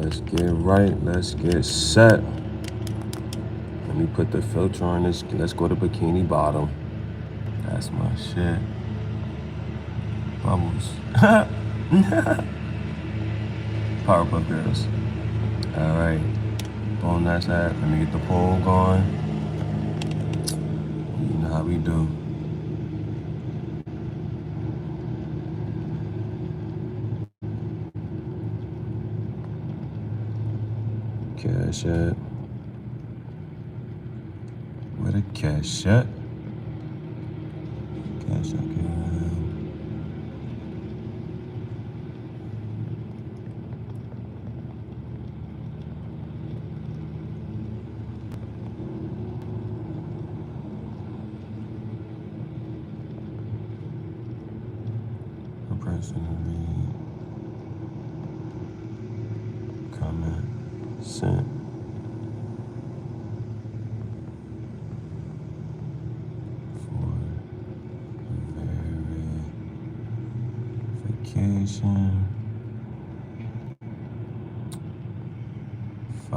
Let's get right. Let's get set. Let me put the filter on this. Let's go to bikini bottom. That's my shit. Bubbles. Powerpuff Girls. All right. Boom, that's that. Let me get the poll going. You know how we do. Cash at. Where the cash at? Cash at. Personally, comment, sent. For verification, $5.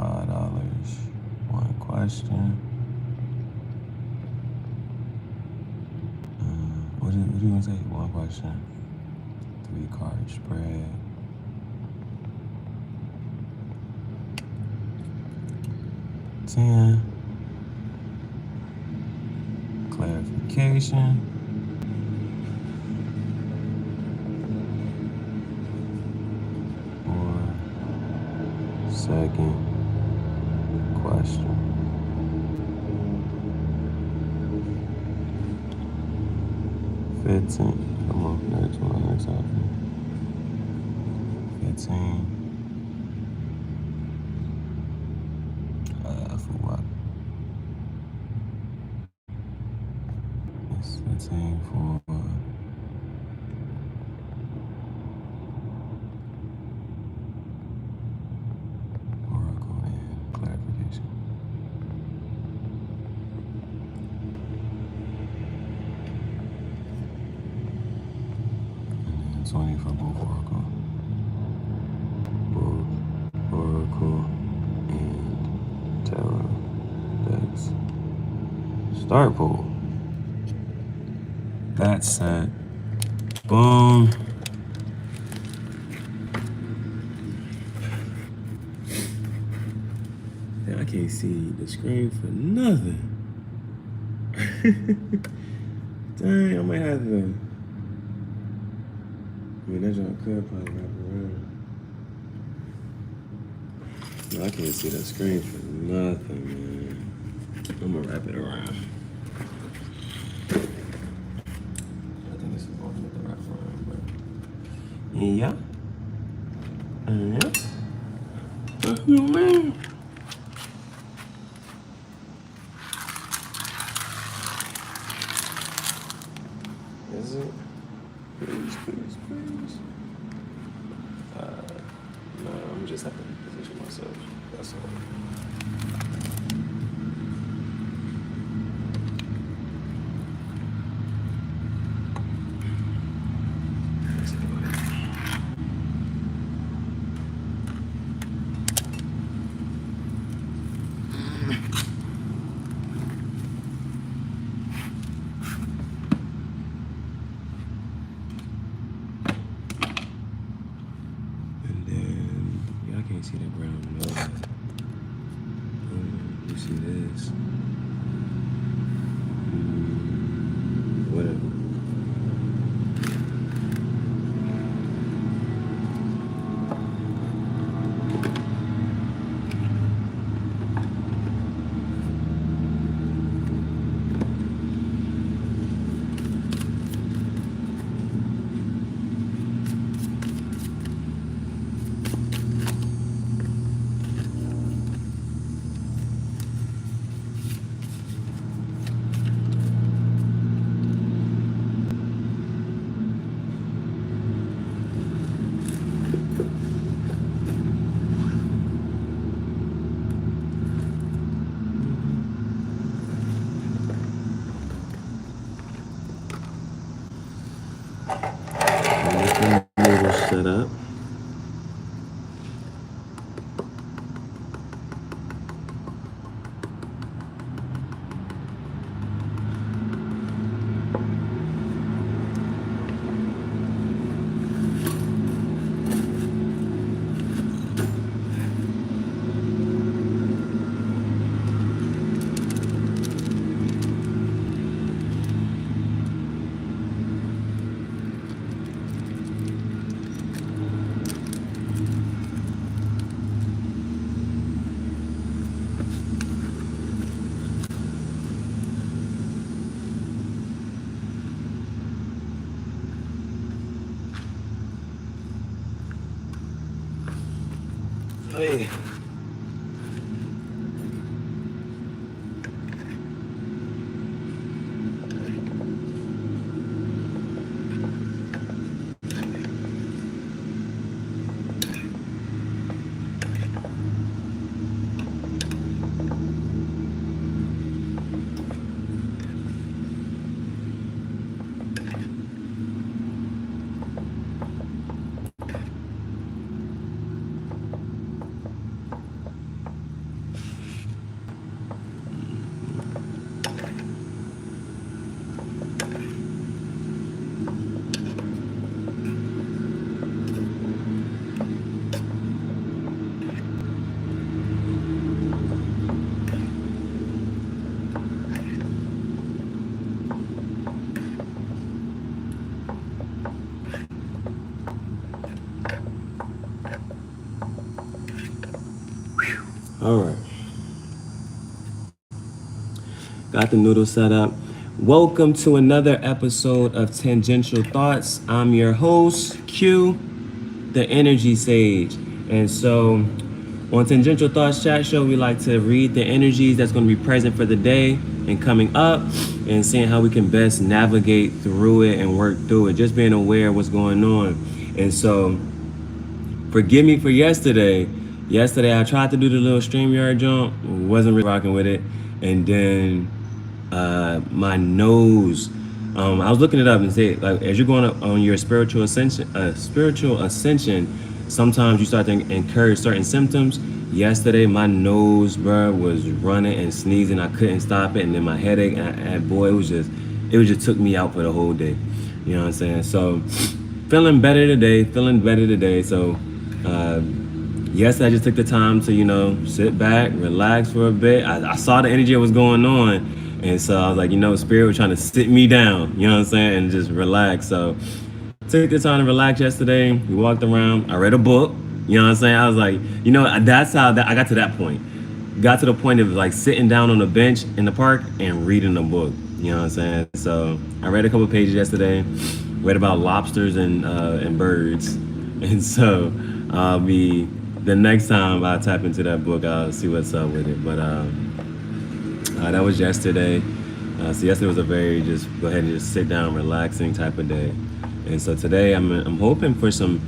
One question. What are you gonna say? One question. 3-card spread. $10. Clarification. Or second question. $15. Come on, next one, next option. 15. For what? It's 15 for Oracle and clarification. And then 20 for both Oracle. Oracle and Tarot decks. Start pool. That's set. Boom. Yeah, I can't see the screen for nothing. Dang, I might have to. I mean, that joint could probably wrap around. No, I can't see that screen for nothing, man. I'm gonna wrap it around. I think this is going to the wrap around, but yeah. Yeah. You man. Is it? Please. No, I'm just having to position myself. That's all. See the brown nose. You see this? Whatever. Set up. Hey. All right. Got the noodle set up. Welcome to another episode of Tangential Thoughts. I'm your host, Q, the Energy Sage. And so on Tangential Thoughts Chat Show, we like to read the energies that's going to be present for the day and coming up and seeing how we can best navigate through it and work through it, just being aware of what's going on. And so forgive me for yesterday. Yesterday, I tried to do the little StreamYard jump, wasn't really rocking with it. And then my nose, I was looking it up and said, like, as you're going up on your spiritual ascension, sometimes you start to encourage certain symptoms. Yesterday, my nose, bro, was running and sneezing. I couldn't stop it. And then my headache, and boy, it just took me out for the whole day. You know what I'm saying? So feeling better today. So, yes, I just took the time to, sit back, relax for a bit. I saw the energy that was going on. And so I was like, Spirit was trying to sit me down, you know what I'm saying? And just relax. So took the time to relax yesterday. We walked around. I read a book, you know what I'm saying? I was like, that's how I got to that point. Got to the point of like sitting down on a bench in the park and reading a book, you know what I'm saying? So I read a couple pages yesterday, read about lobsters and birds. And so the next time I tap into that book, I'll see what's up with it. But that was yesterday. So yesterday was a very just go ahead and just sit down, relaxing type of day. And so today I'm hoping for some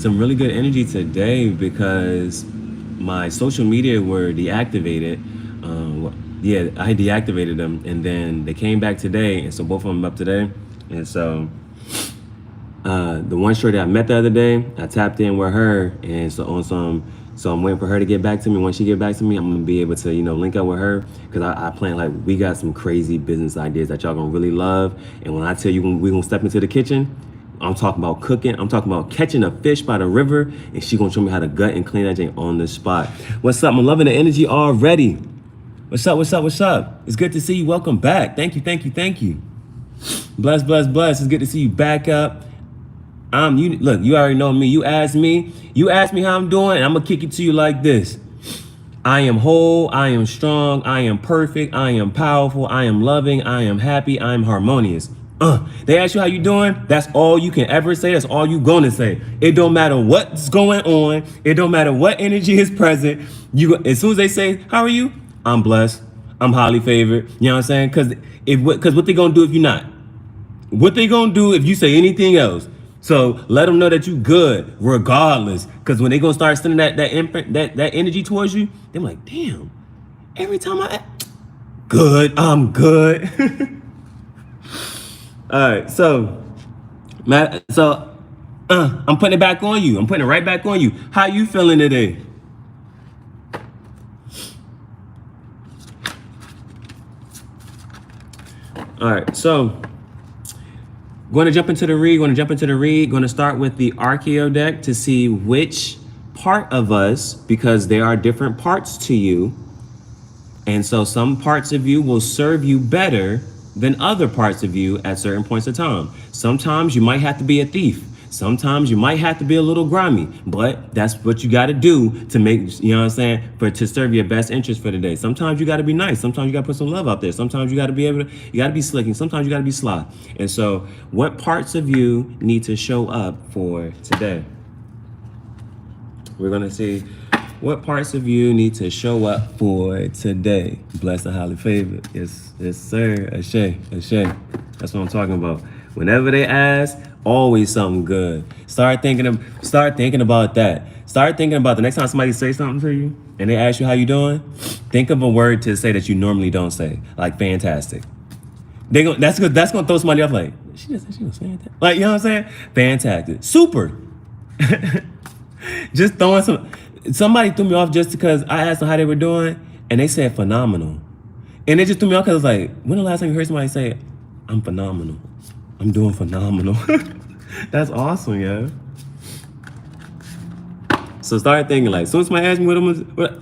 really good energy today because my social media were deactivated. I deactivated them and then they came back today, and so both of them up today. And so the one shorty I met the other day, I tapped in with her, and so I'm waiting for her to get back to me. Once she get back to me, I'm gonna be able to link up with her because I plan, like, we got some crazy business ideas that y'all gonna really love. And when I tell you we gonna step into the kitchen, I'm talking about cooking. I'm talking about catching a fish by the river, and she gonna show me how to gut and clean that thing on the spot. What's up? I'm loving the energy already. What's up? It's good to see you. Welcome back. Thank you. Bless. It's good to see you back up. Look, you already know me. You ask me how I'm doing, and I'm gonna kick it to you like this. I am whole, I am strong, I am perfect, I am powerful, I am loving, I am happy, I am harmonious. They ask you how you doing, that's all you can ever say, that's all you gonna say. It don't matter what's going on, it don't matter what energy is present. As soon as they say, how are you? I'm blessed, I'm highly favored, you know what I'm saying? Cause what they gonna do if you're not? What they gonna do if you say anything else? So let them know that you good regardless. Cause when they gonna start sending that energy towards you, they're like, damn, every time I'm good. All right, so I'm putting it back on you. I'm putting it right back on you. How you feeling today? All right, so going to jump into the read. Going to start with the Archeo deck to see which part of us, because there are different parts to you. And so some parts of you will serve you better than other parts of you at certain points of time. Sometimes you might have to be a thief. Sometimes you might have to be a little grimy, but that's what you got to do to make, you know what I'm saying, to serve your best interest for the day. Sometimes you got to be nice. Sometimes you got to put some love out there. Sometimes you got to be you got to be slick, and sometimes you got to be sly. And so what parts of you need to show up for today? We're going to see What parts of you need to show up for today? Blessed and highly favored. Yes, sir. Ashe. That's what I'm talking about. Whenever they ask, always something good. Start thinking about that. Start thinking about the next time somebody say something to you and they ask you how you doing. Think of a word to say that you normally don't say, like fantastic. That's gonna throw somebody off. Like she just said she was fantastic. Like, you know what I'm saying? Fantastic, super. Just throwing somebody threw me off just because I asked them how they were doing and they said phenomenal, and it just threw me off because it's like, when the last time you heard somebody say, I'm phenomenal, I'm doing phenomenal? That's awesome, yeah. So start thinking, like, as soon as somebody asks me what,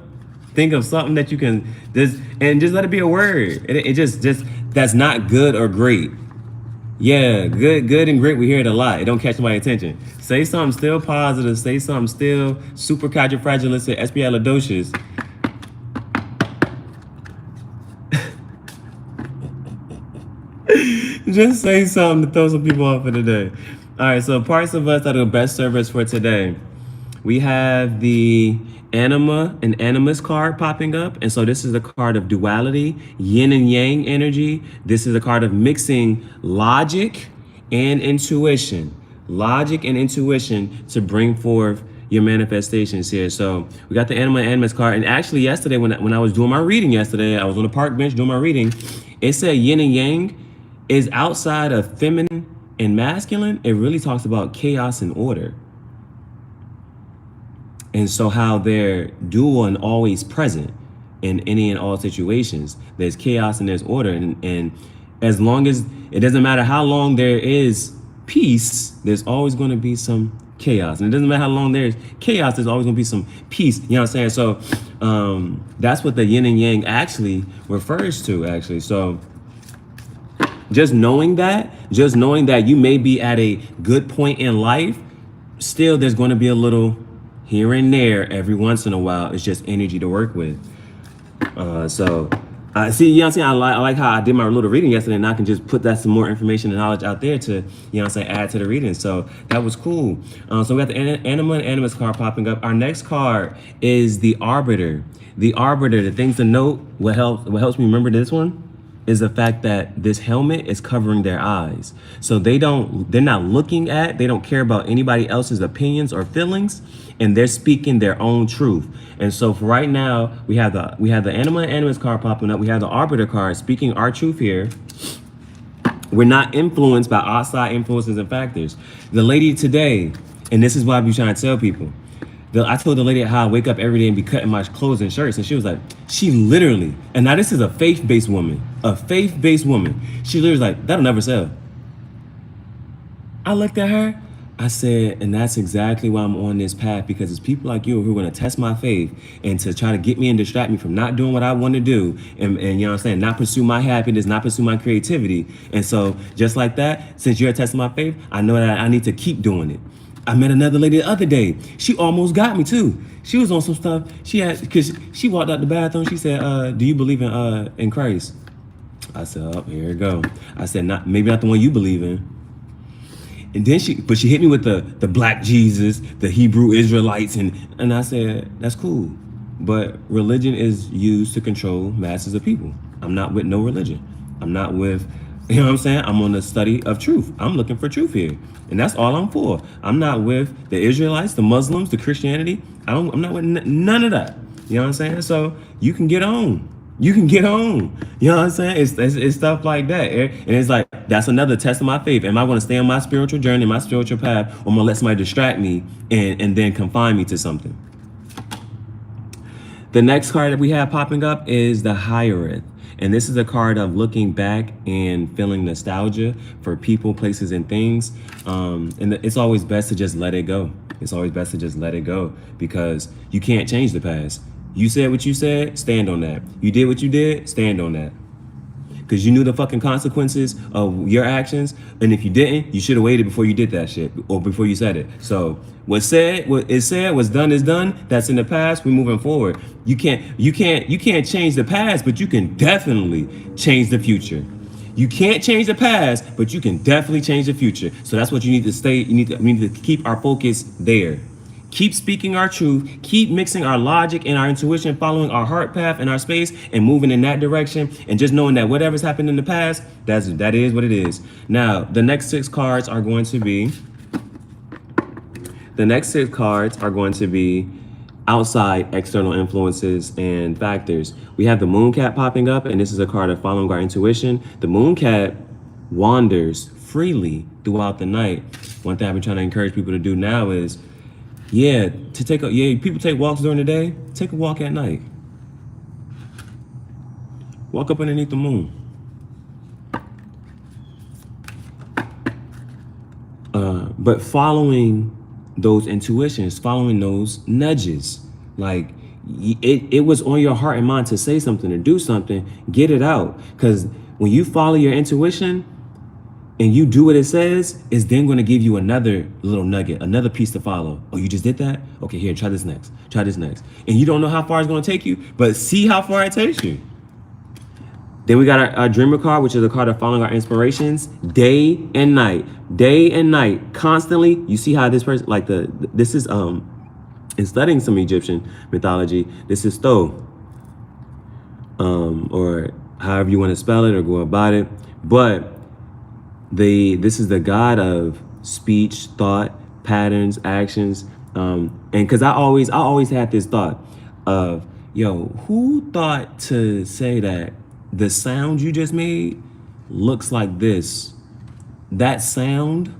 think of something that you can just let it be a word. It just that's not good or great. Yeah, good and great, we hear it a lot. It don't catch my attention. Say something still positive. Say something still super califragilistic, espialidocious. Just say something to throw some people off for today. All right, so parts of us that are best service for today. We have the anima and animus card popping up. And so this is the card of duality, yin and yang energy. This is a card of mixing logic and intuition. Logic and intuition to bring forth your manifestations here. So we got the anima and animus card. And actually yesterday when I was doing my reading yesterday, I was on the park bench doing my reading. It said yin and yang is outside of feminine and masculine. It really talks about chaos and order. And so how they're dual and always present in any and all situations. There's chaos and there's order. And as long as, it doesn't matter how long there is peace, there's always going to be some chaos. And it doesn't matter how long there's chaos, there's always going to be some peace. You know what I'm saying? So that's what the yin and yang actually refers to, actually. So just knowing that you may be at a good point in life, still there's going to be a little here and there every once in a while. It's just energy to work with. So I see, you know what I'm saying? I like how I did my little reading yesterday, and I can just put that some more information and knowledge out there to, you know what I'm saying, add to the reading. So that was cool. So we got the anima and animus card popping up. Our next card is the arbiter. The arbiter, the things to note, what helps me remember this one is the fact that this helmet is covering their eyes. So they're not looking at, they don't care about anybody else's opinions or feelings, and they're speaking their own truth. And so for right now, we have the anima and animus card popping up. We have the arbiter card speaking our truth here. We're not influenced by outside influences and factors. The lady today, and this is what I be trying to tell people, I told the lady how I wake up every day and be cutting my clothes and shirts, and she was like, she literally, and now this is a faith-based woman. She literally was like, that'll never sell. I looked at her, I said, and that's exactly why I'm on this path, because it's people like you who are going to test my faith and to try to get me and distract me from not doing what I want to do, and you know what I'm saying, not pursue my happiness, not pursue my creativity. And so just like that, since you're testing my faith, I know that I need to keep doing it. I met another lady the other day. She almost got me too. She was on some stuff. Because she walked out the bathroom. She said, do you believe in Christ? I said, oh, here we go. I said, maybe not the one you believe in. And then she hit me with the black Jesus, the Hebrew Israelites. And I said, that's cool. But religion is used to control masses of people. I'm not with no religion. I'm not with, you know what I'm saying? I'm on the study of truth. I'm looking for truth here. And that's all I'm for. I'm not with the Israelites, the Muslims, the Christianity. I'm not with none of that. You know what I'm saying? So you can get on. You know what I'm saying? It's stuff like that. And it's like, that's another test of my faith. Am I going to stay on my spiritual journey, my spiritual path, or am I going to let somebody distract me and then confine me to something? The next card that we have popping up is the Hiereth. And this is a card of looking back and feeling nostalgia for people, places, and things. And it's always best to just let it go. It's always best to just let it go, because you can't change the past. You said what you said, stand on that. You did what you did, stand on that. Because you knew the fucking consequences of your actions. And if you didn't, you should have waited before you did that shit, or before you said it. So what is said, what's done is done. That's in the past. We're moving forward. You can't change the past, but you can definitely change the future. You can't change the past, but you can definitely change the future. So that's what you need to stay. We need to keep our focus there. Keep speaking our truth, keep mixing our logic and our intuition, following our heart path and our space and moving in that direction, and just knowing that whatever's happened in the past, that is what it is. Now, the next six cards are going to be outside external influences and factors. We have the moon cat popping up, and this is a card of following our intuition. The moon cat wanders freely throughout the night. One thing I've been trying to encourage people to do now is, people take walks during the day, take a walk at night. Walk up underneath the moon. But following those intuitions, following those nudges, like it was on your heart and mind to say something or do something, get it out. Because when you follow your intuition and you do what it says, it's then going to give you another little nugget, another piece to follow. Oh, you just did that? Okay, here, try this next. And you don't know how far it's going to take you, but see how far it takes you. Then we got our dreamer card, which is a card of following our inspirations day and night, constantly. You see how this person, like this is in studying some Egyptian mythology, this is Tho, or however you want to spell it or go about it. But this is the god of speech, thought, patterns, actions. And because I always had this thought of, who thought to say that the sound you just made looks like this? That sound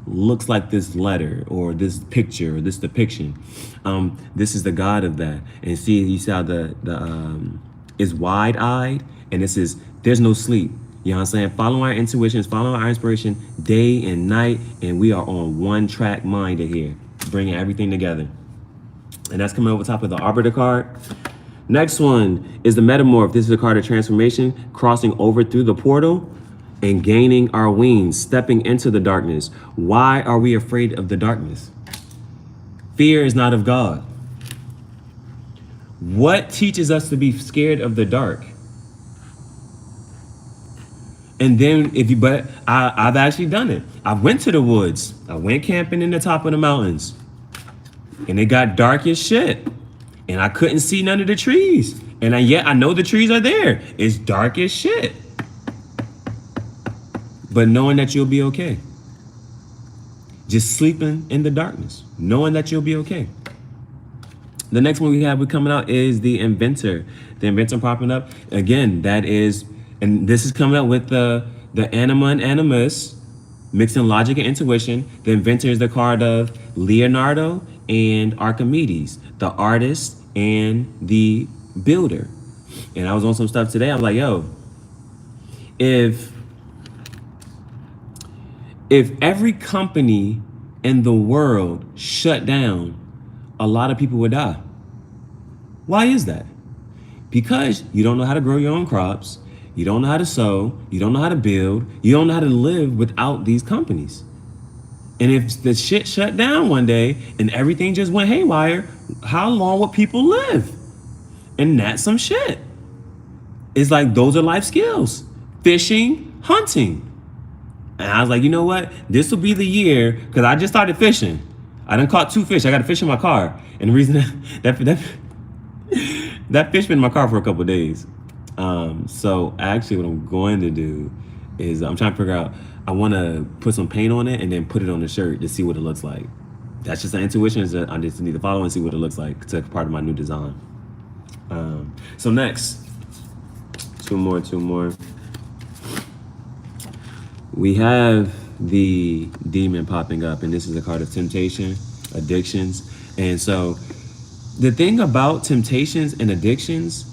looks like this letter or this picture or this depiction. This is the god of that. And you see how the is wide-eyed, and there's no sleep. You know what I'm saying? Follow our intuitions, follow our inspiration day and night, and we are on one track minded here, bringing everything together. And that's coming over top of the Arbiter card. Next one is the Metamorph. This is a card of transformation, crossing over through the portal and gaining our wings, stepping into the darkness. Why are we afraid of the darkness? Fear is not of God. What teaches us to be scared of the dark? And then I've actually done it. I went to the woods. I went camping in the top of the mountains, and it got dark as shit. And I couldn't see none of the trees. And yet I know the trees are there. It's dark as shit. But knowing that you'll be okay. Just sleeping in the darkness, knowing that you'll be okay. The next one we're coming out is the Inventor. The Inventor popping up. Again, and this is coming out with the Anima and Animus, mixing logic and intuition. The Inventor is the card of Leonardo and Archimedes, the artist and the builder. And I was on some stuff today. I'm like, if every company in the world shut down, a lot of people would die. Why is that? Because you don't know how to grow your own crops, you don't know how to sow, you don't know how to build, you don't know how to live without these companies. And if the shit shut down one day and everything just went haywire, how long would people live? And that's some shit. It's like, those are life skills. Fishing, hunting. And I was like, you know what? This will be the year, because I just started fishing. I done caught 2 fish. I got a fish in my car. And the reason that fish been in my car for a couple of days. So actually what I'm going to do is I'm trying to figure out, I want to put some paint on it and then put it on the shirt to see what it looks like. That's just an intuition that I just need to follow and see what it looks like. It's part of my new design. So next, two more. We have the Demon popping up, and this is a card of temptation, addictions. And so the thing about temptations and addictions,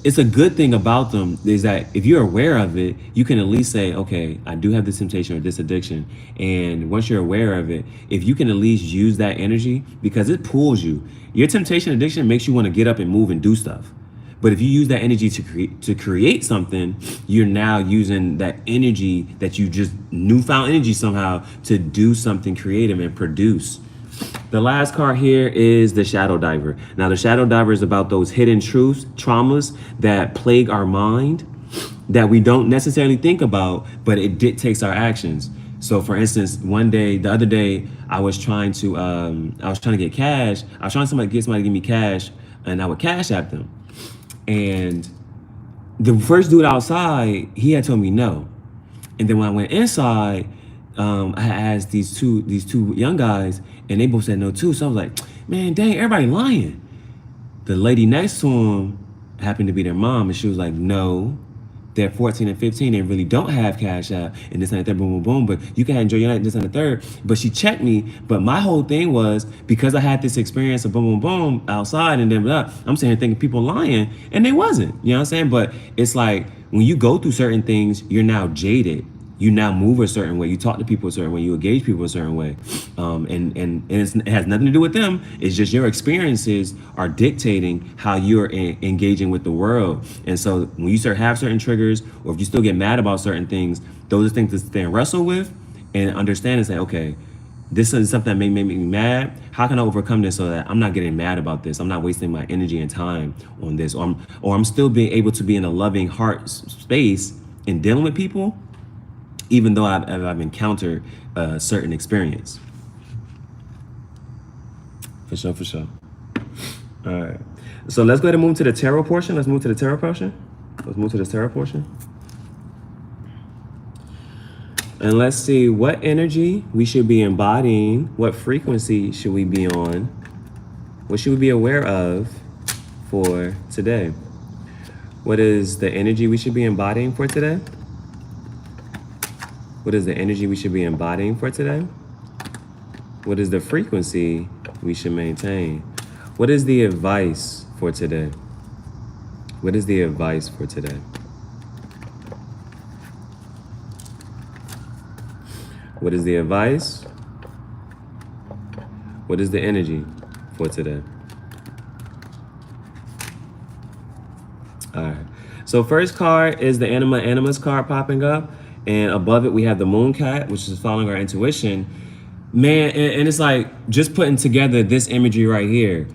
it's a good thing about them is that if you're aware of it, you can at least say, okay, I do have this temptation or this addiction. And once you're aware of it, if you can at least use that energy, because it pulls you. Your temptation addiction makes you want to get up and move and do stuff. But if you use that energy to create something, you're now using that energy that you just newfound energy somehow to do something creative and produce. The last card here is the Shadow Diver. Now, the Shadow Diver is about those hidden truths, traumas that plague our mind that we don't necessarily think about, but it dictates our actions. So for instance, the other day, I was trying to get cash. I was trying to get somebody to give me cash, and I would cash app them. And the first dude outside, he had told me no. And then when I went inside, I had asked these two young guys, and they both said no too. So I was like, man, dang, everybody lying. The lady next to him happened to be their mom, and she was like, no, they're 14 and 15 and really don't have cash out, and this and the third, boom, boom, boom, but you can enjoy your night, this and the third. But she checked me, but my whole thing was, because I had this experience of boom, boom, boom outside, and then I'm sitting here thinking people lying, and they wasn't, you know what I'm saying? But it's like, when you go through certain things, you're now jaded. You now move a certain way. You talk to people a certain way. You engage people a certain way, and it has nothing to do with them. It's just your experiences are dictating how you're engaging with the world. And so when you start have certain triggers, or if you still get mad about certain things, those are things to stay and wrestle with, and understand and say, okay, this is something that may make me mad. How can I overcome this so that I'm not getting mad about this? I'm not wasting my energy and time on this, or I'm still being able to be in a loving heart space in dealing with people, even though I've encountered a certain experience. For sure. All right. So let's go ahead and move to the tarot portion. Let's move to the tarot portion. And let's see what energy we should be embodying. What frequency should we be on? What should we be aware of for today? What is the energy we should be embodying for today? What is the energy we should be embodying for today? What is the frequency we should maintain? What is the advice for today? What is the advice for today? What is the advice? What is the energy for today? All right. So first card is the Anima Animus card popping up. And above it, we have the moon cat, which is following our intuition. Man, and it's like just putting together this imagery right here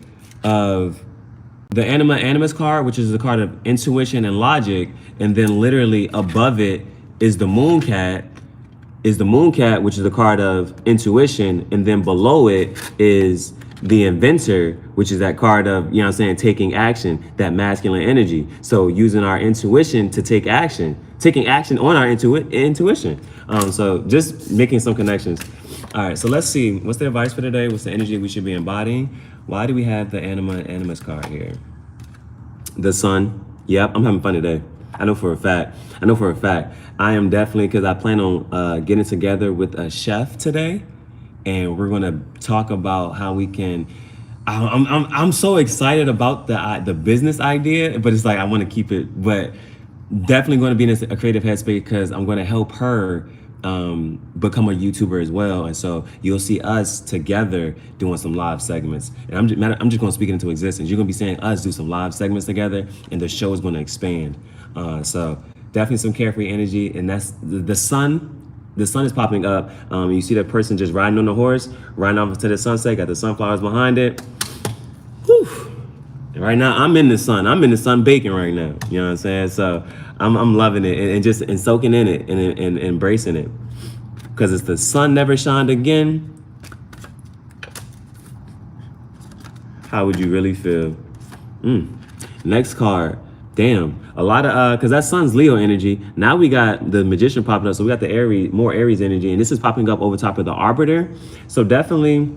of the Anima Animus card, which is the card of intuition and logic. And then literally above it is the moon cat, which is the card of intuition. And then below it is the inventor, which is that card of, you know what I'm saying, taking action, that masculine energy. So using our intuition to take action, taking action on our intuition. So just making some connections. All right, so let's see. What's the advice for today? What's the energy we should be embodying? Why do we have the Animus card here? The sun. Yep, I'm having fun today. I know for a fact. I am definitely, because I plan on getting together with a chef today, and we're gonna talk about how we can. I'm so excited about the business idea, but it's like I want to keep it, but definitely going to be in a creative headspace because I'm going to help her become a YouTuber as well. And so you'll see us together doing some live segments. And I'm just going to speak it into existence. You're going to be seeing us do some live segments together, and the show is going to expand. So definitely some carefree energy, and that's the sun. The sun is popping up. You see that person just riding on the horse, riding off into the sunset, got the sunflowers behind it. Whew. And right now, I'm in the sun. I'm in the sun baking right now. You know what I'm saying? So I'm loving it and just soaking in it and embracing it. Because it's the sun never shined again. How would you really feel? Next card. Damn, a lot of, because that sun's Leo energy. Now we got the magician popping up. So we got the Aries, more Aries energy. And this is popping up over top of the arbiter. So definitely,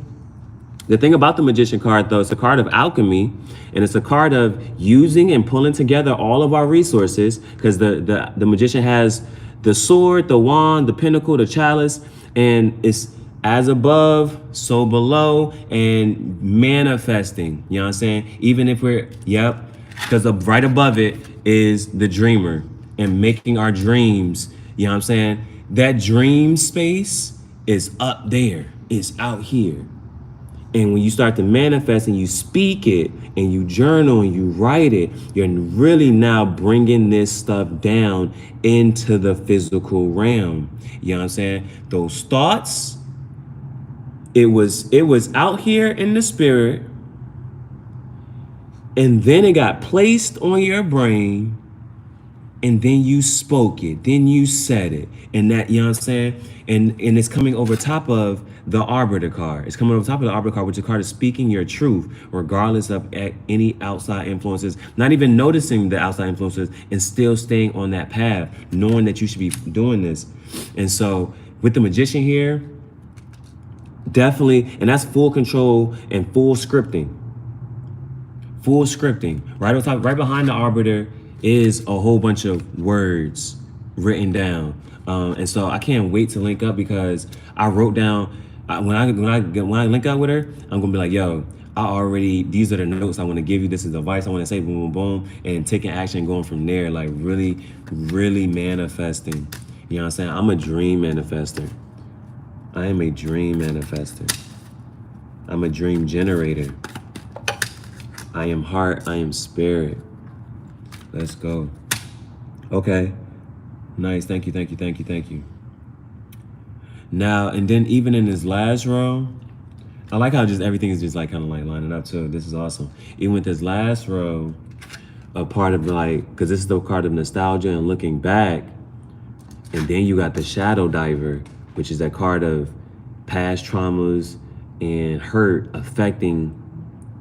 the thing about the magician card though, it's a card of alchemy. And it's a card of using and pulling together all of our resources. Because the magician has the sword, the wand, the pinnacle, the chalice. And it's as above, so below, and manifesting. You know what I'm saying? Even if we're, yep. Because right above it is the dreamer and making our dreams, you know what I'm saying? That dream space is up there, it's out here. And when you start to manifest and you speak it and you journal and you write it, you're really now bringing this stuff down into the physical realm. You know what I'm saying? Those thoughts, it was out here in the spirit, and then it got placed on your brain, and then you spoke it, then you said it, and that, you know what I'm saying? And it's coming over top of the Arbiter card. It's coming over top of the Arbiter card, which is a card of speaking your truth, regardless of any outside influences, not even noticing the outside influences, and still staying on that path, knowing that you should be doing this. And so with the Magician here, definitely, and that's full control and full scripting. Full scripting. Right on top, right behind the Arbiter is a whole bunch of words written down. And so I can't wait to link up, because I wrote down, when I link up with her, I'm gonna be like, yo, these are the notes I want to give you. This is advice I want to say, boom, boom, boom, and taking action, going from there, like really, really manifesting. You know what I'm saying? I'm a dream manifester. I am a dream manifester. I'm a dream generator. I am heart, I am spirit. Let's go. Okay. Nice. Thank you, thank you, thank you, thank you. Now, and then even in this last row, I like how just everything is just like kind of like lining up too. This is awesome. Even with this last row, a part of like, because this is the card of nostalgia and looking back. And then you got the Shadow Diver, which is that card of past traumas and hurt affecting,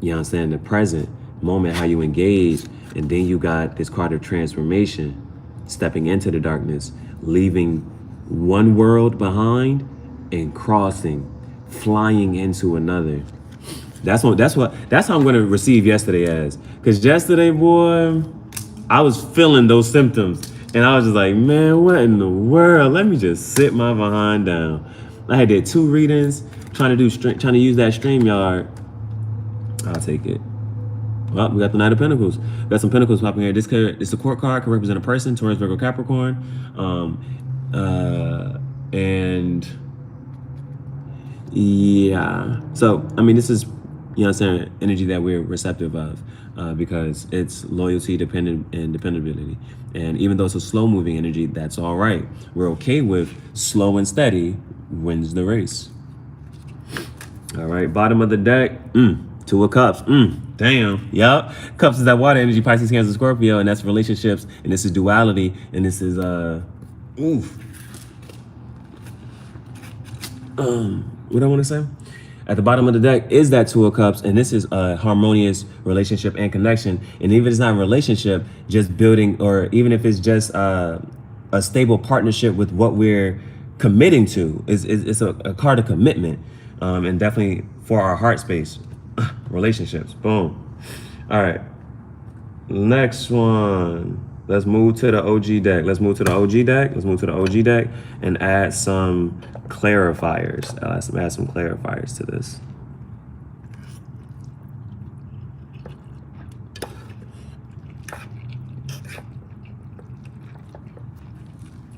you know what I'm saying, the present moment, how you engage. And then you got this card of transformation, stepping into the darkness, leaving one world behind and crossing, flying into another. That's how I'm gonna receive yesterday as. Cause yesterday, boy, I was feeling those symptoms. And I was just like, man, what in the world? Let me just sit my behind down. I did 2 readings, trying to use that StreamYard. I'll take it. Well, we got the Knight of Pentacles. Got some Pentacles popping here. This a court card, can represent a person, Taurus, Virgo, Capricorn. And yeah. So, I mean, this is, you know what I'm saying, energy that we're receptive of, because it's loyalty, and dependability. And even though it's a slow moving energy, that's all right. We're okay with slow and steady wins the race. All right, bottom of the deck, 2 of Cups. Damn, yup. Cups is that water energy, Pisces, Cancer, Scorpio, and that's relationships, and this is duality, and this is what I want to say? At the bottom of the deck is that 2 of Cups, and this is a harmonious relationship and connection. And even if it's not a relationship, just building, or even if it's just a stable partnership with what we're committing to, it's a card of commitment, and definitely for our heart space, relationships. Boom. All right. Next one. Let's move to the OG deck. Let's move to the OG deck and add some clarifiers. Add some clarifiers to this.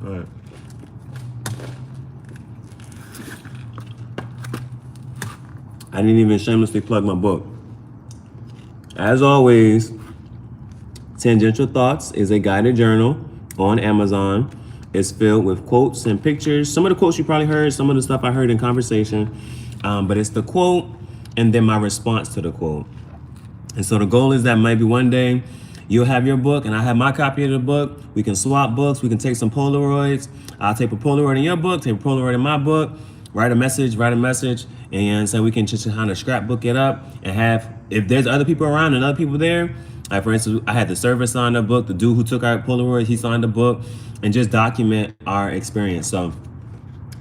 All right. I didn't even shamelessly plug my book. As always, Tangential Thoughts is a guided journal on Amazon. It's filled with quotes and pictures. Some of the quotes you probably heard, some of the stuff I heard in conversation, but it's the quote and then my response to the quote. And so the goal is that maybe one day you'll have your book and I have my copy of the book. We can swap books. We can take some Polaroids. I'll take a Polaroid in your book, take a Polaroid in my book, write a message, and so we can just kind of scrapbook it up and have, if there's other people around and other people there, like for instance, I had the server sign the book, the dude who took our Polaroid, he signed the book, and just document our experience. So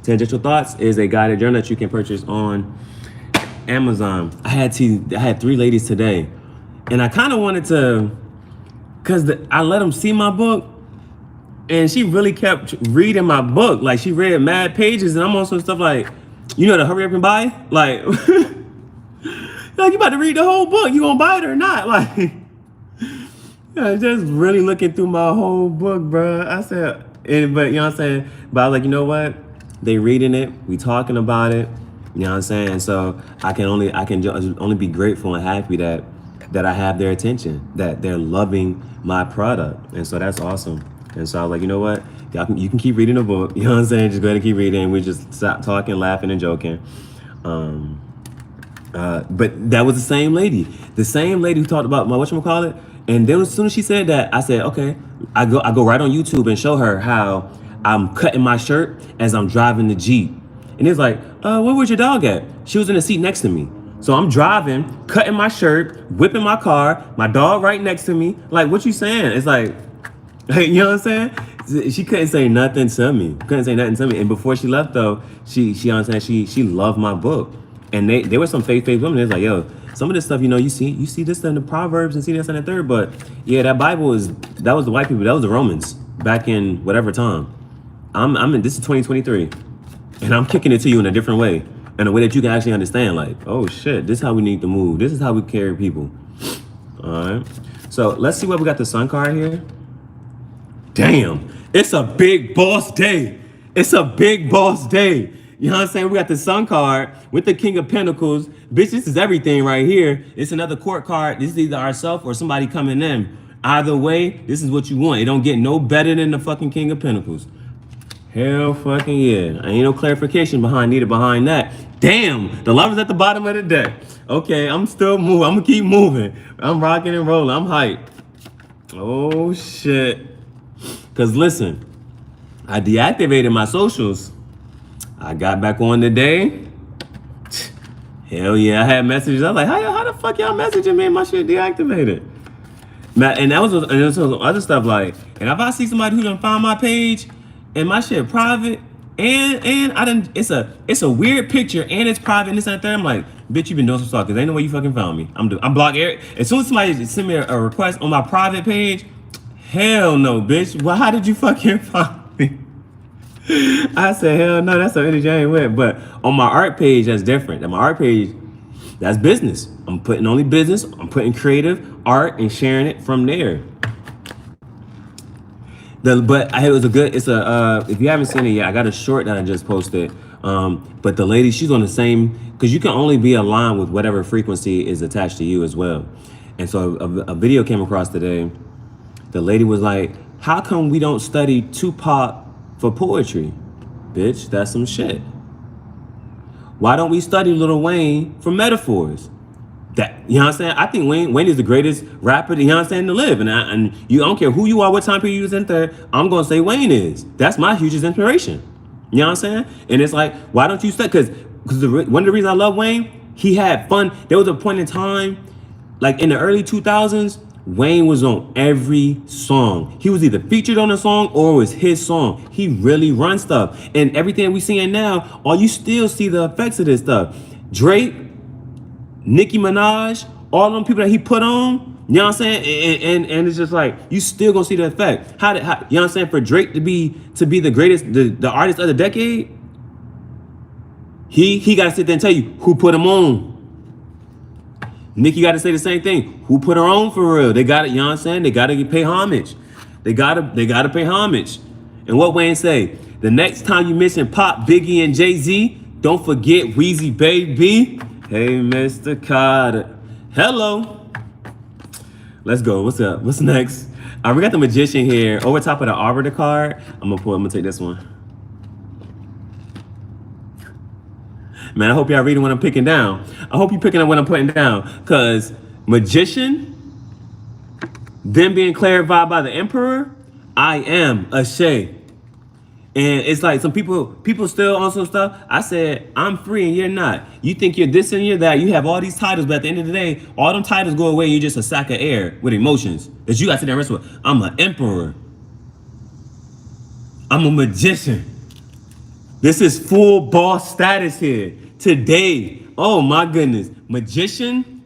Tangential Thoughts is a guided journal that you can purchase on Amazon. I had 3 ladies today, and I kind of wanted to, because I let them see my book, and she really kept reading my book. Like, she read mad pages, and I'm on some stuff like, you know, to hurry up and buy? Like, like, you about to read the whole book. You gonna buy it or not? Like, yeah, just really looking through my whole book, bro. I said, but you know what I'm saying? But I was like, you know what? They reading it. We talking about it. You know what I'm saying? So I can only be grateful and happy that I have their attention, that they're loving my product. And so that's awesome. And so I was like, you know what? You can keep reading the book. You know what I'm saying? Just go ahead and keep reading. We just stop talking, laughing, and joking. But that was the same lady who talked about my, whatchamacallit? And then as soon as she said that, I said, okay. I go right on YouTube and show her how I'm cutting my shirt as I'm driving the Jeep. And it's like, where was your dog at? She was in the seat next to me. So I'm driving, cutting my shirt, whipping my car, my dog right next to me. Like, what you saying? It's like, you know what I'm saying? She couldn't say nothing to me. And before she left though, she understand she loved my book. And they were some faith women. It's like, yo, some of this stuff, you see this in the Proverbs and see this in the third, but yeah, that Bible that was the white people, that was the Romans back in whatever time. This is 2023, and I'm kicking it to you in a different way, in a way that you can actually understand. Like, oh shit, this is how we need to move. This is how we carry people. All right. So let's see what we got. The Sun card here. Damn, it's a big boss day. It's a big boss day. You know what I'm saying? We got the Sun card with the King of Pentacles. Bitch, this is everything right here. It's another court card. This is either ourselves or somebody coming in. Either way, this is what you want. It don't get no better than the fucking King of Pentacles. Hell fucking yeah. Ain't no clarification needed behind that. Damn, the Lover's at the bottom of the deck. Okay, I'm still moving. I'm gonna keep moving. I'm rocking and rolling. I'm hyped. Oh shit. Cause listen, I deactivated my socials. I got back on today. Hell yeah, I had messages. I was like, how the fuck y'all messaging me? My shit deactivated. And that was other stuff like, and if I see somebody who done found my page and my shit private, and I done, it's a weird picture and it's private and this and that, I'm like, bitch, you been doing some stuff because ain't no way you fucking found me. I'm blocked. As soon as somebody send me a request on my private page, hell no, bitch. Well, how did you fucking find me? I said, hell no, that's some energy I ain't with. But on my art page, that's different. On my art page, that's business. I'm putting only business. I'm putting creative art and sharing it from there. If you haven't seen it yet, I got a short that I just posted. But the lady, she's on the same, because you can only be aligned with whatever frequency is attached to you as well. And so a video came across today. The lady was like, how come we don't study Tupac for poetry? Bitch, that's some shit. Why don't we study Lil Wayne for metaphors? You know what I'm saying? I think Wayne is the greatest rapper, you know what I'm saying, to live. And I don't care who you are, what time period you was in there, I'm going to say Wayne is. That's my hugest inspiration. You know what I'm saying? And it's like, why don't you study? Because one of the reasons I love Wayne, he had fun. There was a point in time, like in the early 2000s, Wayne was on every song. He was either featured on a song or it was his song. He really runs stuff. And everything we seeing now, you still see the effects of this stuff. Drake, Nicki Minaj, all them people that he put on, you know what I'm saying? And it's just like, you still gonna see the effect. How you know what I'm saying? For Drake to be the greatest, the artist of the decade, he gotta sit there and tell you who put him on. Nicki got to say the same thing. Who put her on for real? They got to, you know what I'm saying? They got to pay homage. They got to pay homage. And what Wayne say? The next time you mention Pop, Biggie, and Jay-Z, don't forget Weezy, baby. Hey, Mr. Carter. Hello. Let's go. What's up? What's next? We got the Magician here. Over top of the Arbiter card. I'm gonna take this one. Man, I hope y'all reading what I'm picking down. I hope you picking up what I'm putting down. Because Magician, them being clarified by the Emperor, I am a Shay. And it's like some people still on some stuff. I said, I'm free and you're not. You think you're this and you're that. You have all these titles, but at the end of the day, all them titles go away. You're just a sack of air with emotions that you got to sit there and wrestle with. I'm an Emperor. I'm a Magician. This is full boss status here today. Oh my goodness. Magician,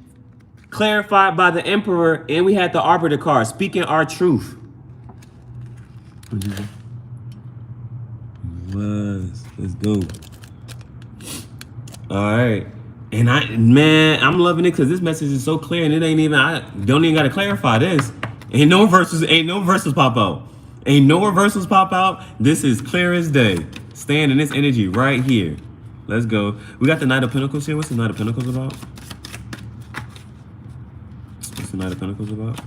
clarified by the Emperor, and we had the Arbiter card, speaking our truth. Let's go. All right. And I'm loving it because this message is so clear, and I don't even gotta clarify this. Ain't no verses pop out. Ain't no reversals pop out. This is clear as day. Stand in this energy right here. Let's go. We got the Knight of Pentacles here. What's the Knight of Pentacles about? What's the Knight of Pentacles about?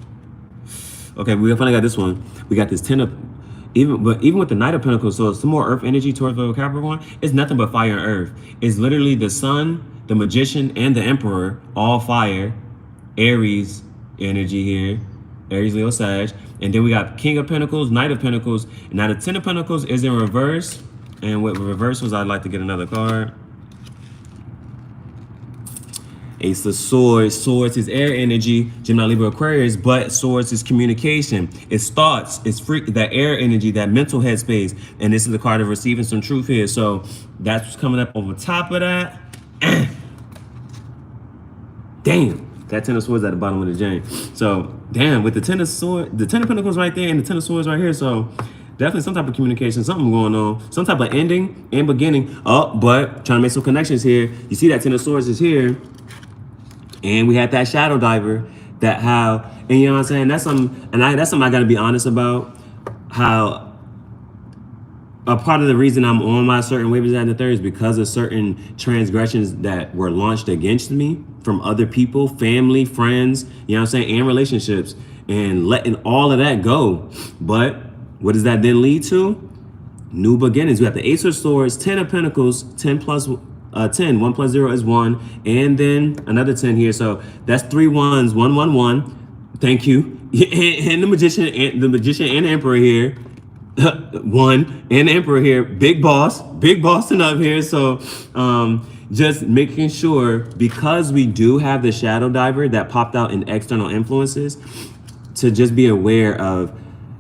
Okay, we finally got this one. We got this 10 of, even with the Knight of Pentacles, so some more earth energy towards the Capricorn. It's nothing but fire and earth. It's literally the Sun, the Magician, and the Emperor, all fire. Aries energy here. Aries, Leo, Sag. And then we got King of Pentacles, Knight of Pentacles. Now the Ten of Pentacles is in reverse. And with reversals, I'd like to get another card. Ace of Swords. Swords is air energy, Gemini, Libra, Aquarius, but Swords is communication. It's thoughts. It's that air energy, that mental headspace. And this is the card of receiving some truth here. So that's what's coming up over top of that. Damn. That Ten of Swords at the bottom of the chain. So, damn, with the Ten of Swords, the Ten of Pentacles right there and the Ten of Swords right here. So, definitely some type of communication, something going on, some type of ending and beginning. Oh, but trying to make some connections here. You see that Ten of Swords is here. And we had that shadow diver, that how, and you know what I'm saying? That's something, that's something I got to be honest about. How a part of the reason I'm on my certain waivers at the third is because of certain transgressions that were launched against me from other people, family, friends, you know what I'm saying, and relationships, and letting all of that go. But what does that then lead to? New beginnings. We have the Ace of Swords, 10 of Pentacles, 10 plus 10, 1 plus 0 is 1, and then another 10 here. So that's 3 1s, 1 1 1. Thank you. And the magician and the emperor here. One and the emperor here. Big boss up here. So just making sure, because we do have the shadow diver that popped out in external influences, to just be aware of,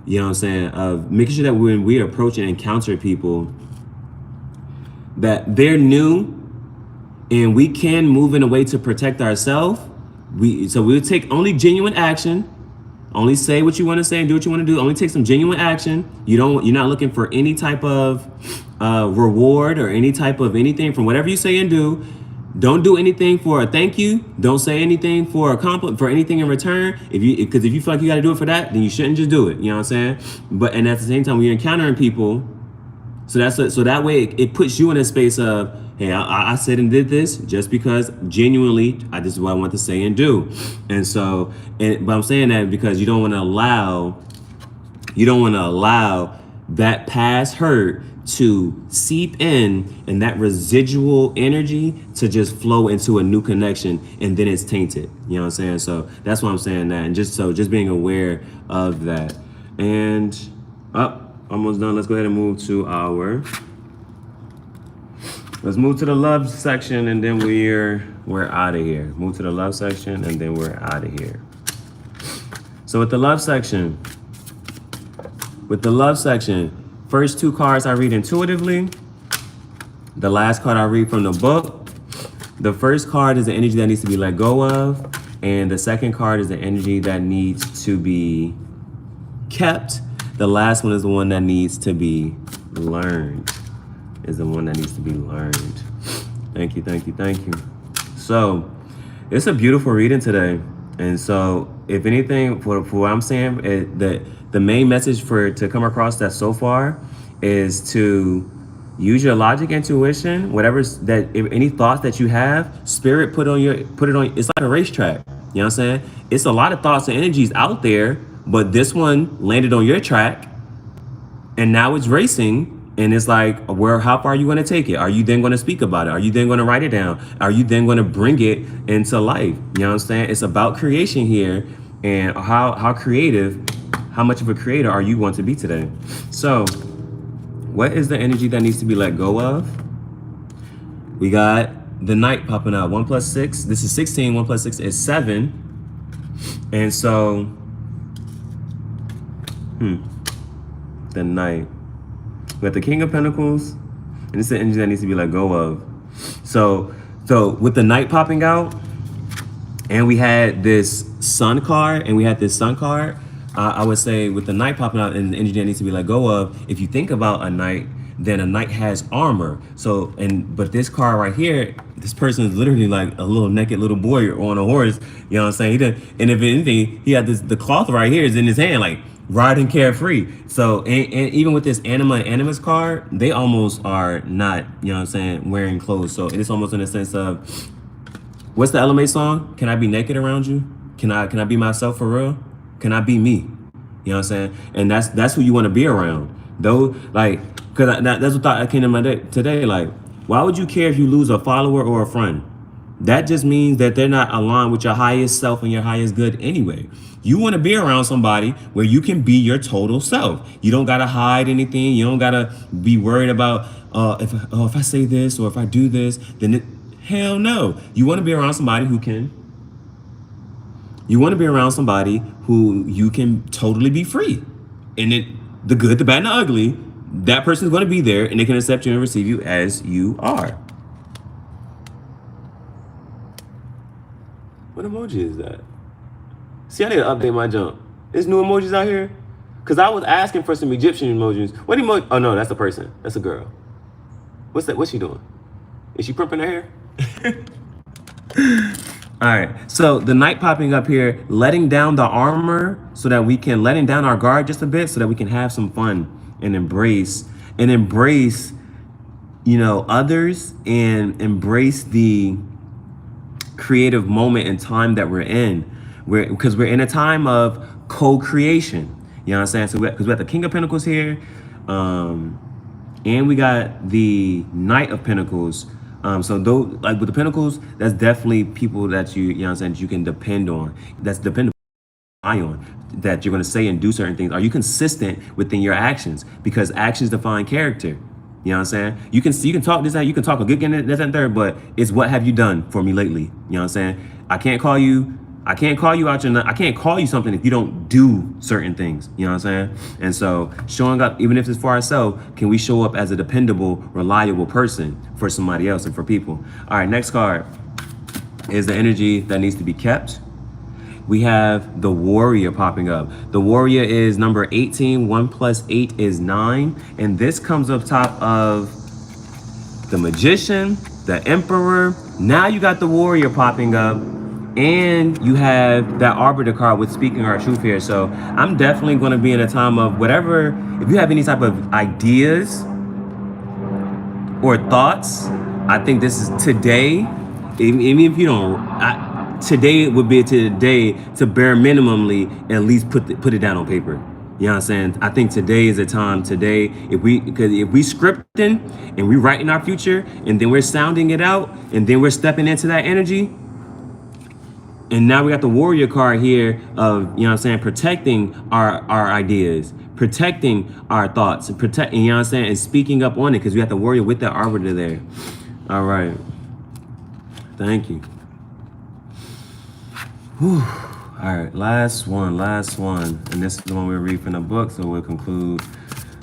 you know what I'm saying, of making sure that when we approach and encounter people, that they're new and we can move in a way to protect ourselves. So we'll take only genuine action, only say what you want to say and do what you want to do. Only take some genuine action. You're not looking for any type of reward or any type of anything from whatever you say and do. Don't do anything for a thank you. Don't say anything for a compliment, for anything in return. Because if you feel like you got to do it for that, then you shouldn't just do it. You know what I'm saying? And at the same time, when you're encountering people, so that way it puts you in a space of, hey, I said and did this just because genuinely this is what I want to say and do. And so, but I'm saying that because you don't want to allow that past hurt to seep in and that residual energy to just flow into a new connection, and then it's tainted. You know what I'm saying? So that's why I'm saying that. And just being aware of that. And almost done. Let's go ahead and move to let's move to the love section, and then we're out of here. Move to the love section, and then we're out of here. So with the love section, first two cards I read intuitively. The last card I read from the book. The first card is the energy that needs to be let go of, and the second card is the energy that needs to be kept. The last one is the one that needs to be learned. Thank you. So it's a beautiful reading today. And so if anything, for what I'm saying, the main message to come across that so far is to use your logic, intuition, any thoughts that you have, spirit put it on. It's like a racetrack. You know what I'm saying? It's a lot of thoughts and energies out there, but this one landed on your track, and now it's racing. And it's like, how far are you going to take it? Are you then going to speak about it? Are you then going to write it down? Are you then going to bring it into life? You know what I'm saying? It's about creation here, and how creative, how much of a creator are you going to be today? So what is the energy that needs to be let go of? We got the Knight popping out. 1 plus 6. This is 16. 1 plus 6 is 7. And so, the Knight. We got the King of Pentacles, and this is the energy that needs to be let go of. So with the Knight popping out, and we had this Sun card, I would say with the Knight popping out and the energy that needs to be let go of, if you think about a Knight, then a Knight has armor. But this card right here, this person is literally like a little naked little boy on a horse. You know what I'm saying? And if anything, he had the cloth right here is in his hand, like riding carefree. So and even with this Anima and Animus card, they almost are not, you know what I'm saying, wearing clothes. So it's almost in the sense of, what's the LMA song? Can I be naked around you? Can I be myself for real? Can I be me? You know what I'm saying? And that's who you want to be around. Though, like, because that's what thought I came to my day today. Like, why would you care if you lose a follower or a friend? That just means that they're not aligned with your highest self and your highest good anyway. You want to be around somebody where you can be your total self. You don't got to hide anything. You don't got to be worried about if I say this or if I do this, then hell no. You want to be around somebody who can. You want to be around somebody who you can totally be free. And the good, the bad, and the ugly, that person's going to be there and they can accept you and receive you as you are. What emoji is that? See, I need to update my jump. There's new emojis out here? Because I was asking for some Egyptian emojis. What emoji? Oh, no, that's a person. That's a girl. What's that? What's she doing? Is she primping her hair? All right. So the knight popping up here, letting down the armor so that we can, letting down our guard just a bit so that we can have some fun and embrace, others and embrace the creative moment and time that we're in, because we're in a time of co-creation. You know what I'm saying? So because we got the King of Pentacles here, and we got the Knight of Pentacles. So those, like with the Pentacles, that's definitely people that you know what I'm saying, that you can depend on. That's dependable on, that you're going to say and do certain things. Are you consistent within your actions? Because actions define character. You know what I'm saying? You can talk this out, you can talk a good game, this and third, but it's what have you done for me lately? You know what I'm saying? I can't call you out I can't call you something if you don't do certain things. You know what I'm saying? And so showing up, even if it's for ourselves, can we show up as a dependable, reliable person for somebody else and for people? All right, next card is the energy that needs to be kept. We have the Warrior popping up. The Warrior is number 18. 1 plus 8 is 9. And this comes up top of the Magician, the Emperor. Now you got the Warrior popping up. And you have that Arbiter card with Speaking Our Truth here. So I'm definitely going to be in a time of whatever. If you have any type of ideas or thoughts, I think this is today. Even if you don't, today would be today to bare minimally at least put it down on paper. You know what I'm saying? I think today is a time. Today, because if we scripting and we writing our future and then we're sounding it out and then we're stepping into that energy. And now we got the Warrior card here of, you know what I'm saying, protecting our ideas, protecting our thoughts, and you know what I'm saying, and speaking up on it, because we got the Warrior with the Arbiter there. All right. Thank you. Whew. All right, last one. And this is the one we'll read from the book, so we'll conclude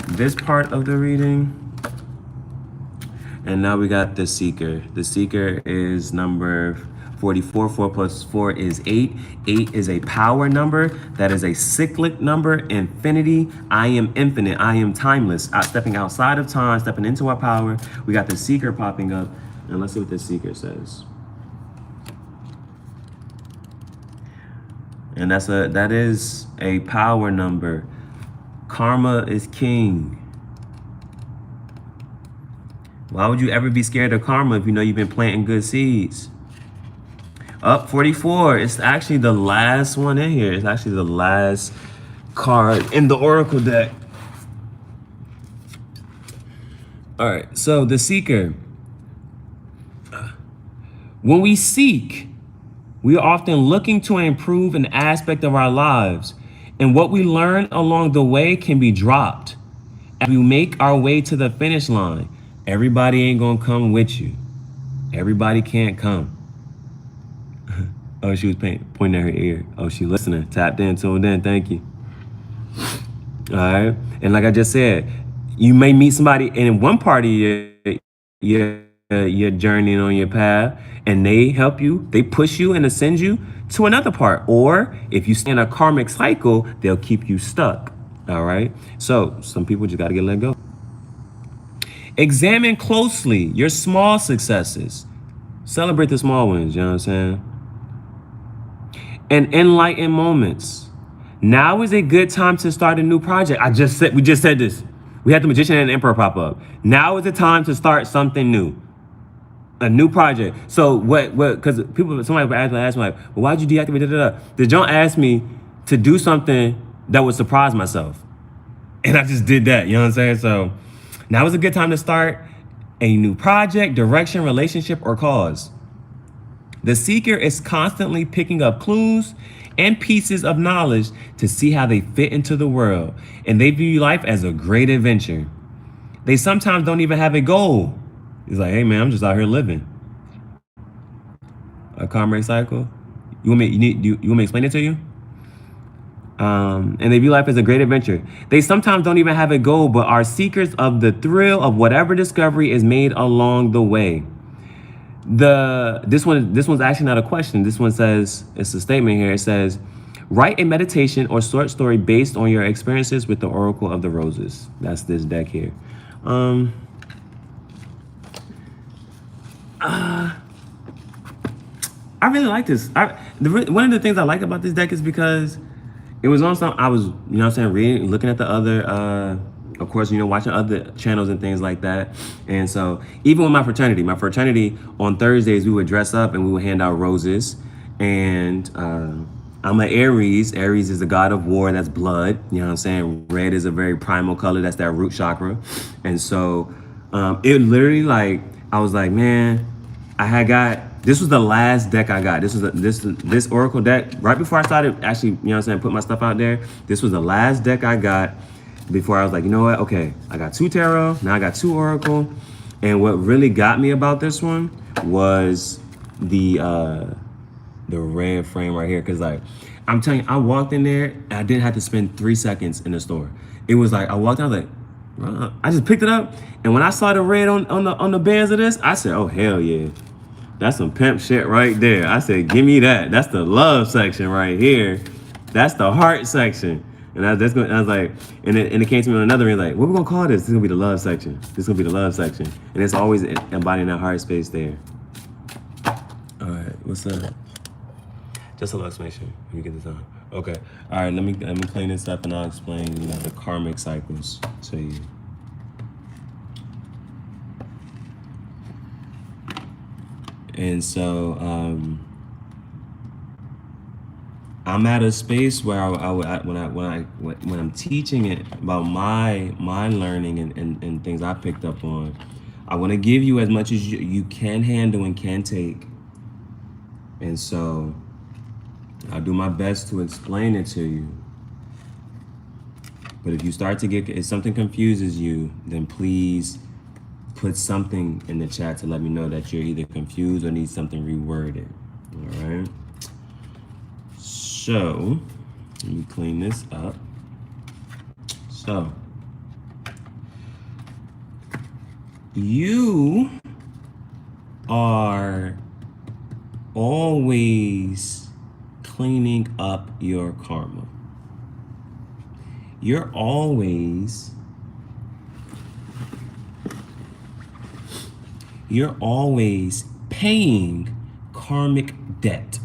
this part of the reading. And now we got the Seeker. The Seeker is number 44. 4 plus 4 is 8. 8 is a power number. That is a cyclic number. Infinity. I am infinite. I am timeless. Stepping outside of time, stepping into our power. We got the Seeker popping up. And let's see what the Seeker says. And that is a power number. Karma is king. Why would you ever be scared of karma if you know you've been planting good seeds? Up 44. It's actually the last one in here. It's actually the last card in the Oracle deck. All right, so the Seeker. When we seek, we are often looking to improve an aspect of our lives, and what we learn along the way can be dropped. As we make our way to the finish line, everybody ain't gonna come with you. Everybody can't come. Oh, she was pointing at her ear. Oh, she listening. Tapped in, tuned in. Thank you. All right. And like I just said, you may meet somebody in one part of your journey on your path, and they help you, they push you and ascend you to another part. Or if you stay in a karmic cycle, they'll keep you stuck. All right. So some people just got to get let go. Examine closely your small successes. Celebrate the small wins. You know what I'm saying? And enlighten moments. Now is a good time to start a new project. We just said this. We had the Magician and the Emperor pop up. Now is the time to start something new. A new project. So because somebody would ask me like, well, why'd you deactivate? The John asked me to do something that would surprise myself. And I just did that, you know what I'm saying? So now is a good time to start a new project, direction, relationship, or cause. The seeker is constantly picking up clues and pieces of knowledge to see how they fit into the world, and they view life as a great adventure. They sometimes don't even have a goal. It's like, hey man, I'm just out here living. A karmic cycle. You want me to explain it to you? And they view life as a great adventure. They sometimes don't even have a goal, but are seekers of the thrill of whatever discovery is made along the way. This one's actually not a question. This one says, it's a statement here. It says, write a meditation or short story based on your experiences with the Oracle of the Roses. That's this deck here. I really like this. One of the things I like about this deck is because it was on some, I was, reading, looking at the other, of course, watching other channels and things like that. And so even with my fraternity on Thursdays, we would dress up and we would hand out roses. And I'm an Aries. Aries is the god of war. That's blood. You know what I'm saying? Red is a very primal color. That's that root chakra. And so it literally, I was like, man, this was the last deck I got. This Oracle deck, right before I started actually, put my stuff out there. This was the last deck I got before I was like, you know what? Okay, I got 2 tarot, now I got 2 Oracle. And what really got me about this one was the red frame right here. Cause I'm telling you, I walked in there and I didn't have to spend 3 seconds in the store. It was like, I walked out, I was like, I just picked it up. And when I saw the red on the bands of this, I said, oh, hell yeah. That's some pimp shit right there. I said, give me that. That's the love section right here. That's the heart section. And I was like, and it came to me on another ring, like, what we gonna call this? This is gonna be the love section. This is gonna be the love section. And it's always embodying that heart space there. All right, what's up? Just a little explanation. Let me get this on. Okay. All right, let me clean this up and I'll explain the karmic cycles to you. And so I'm at a space where when I'm teaching it about my learning and things I picked up on, I want to give you as much as you can handle and can take. And so I'll do my best to explain it to you. But if something confuses you, then please put something in the chat to let me know that you're either confused or need something reworded. All right. So let me clean this up. So you are always cleaning up your karma. You're always paying karmic debt.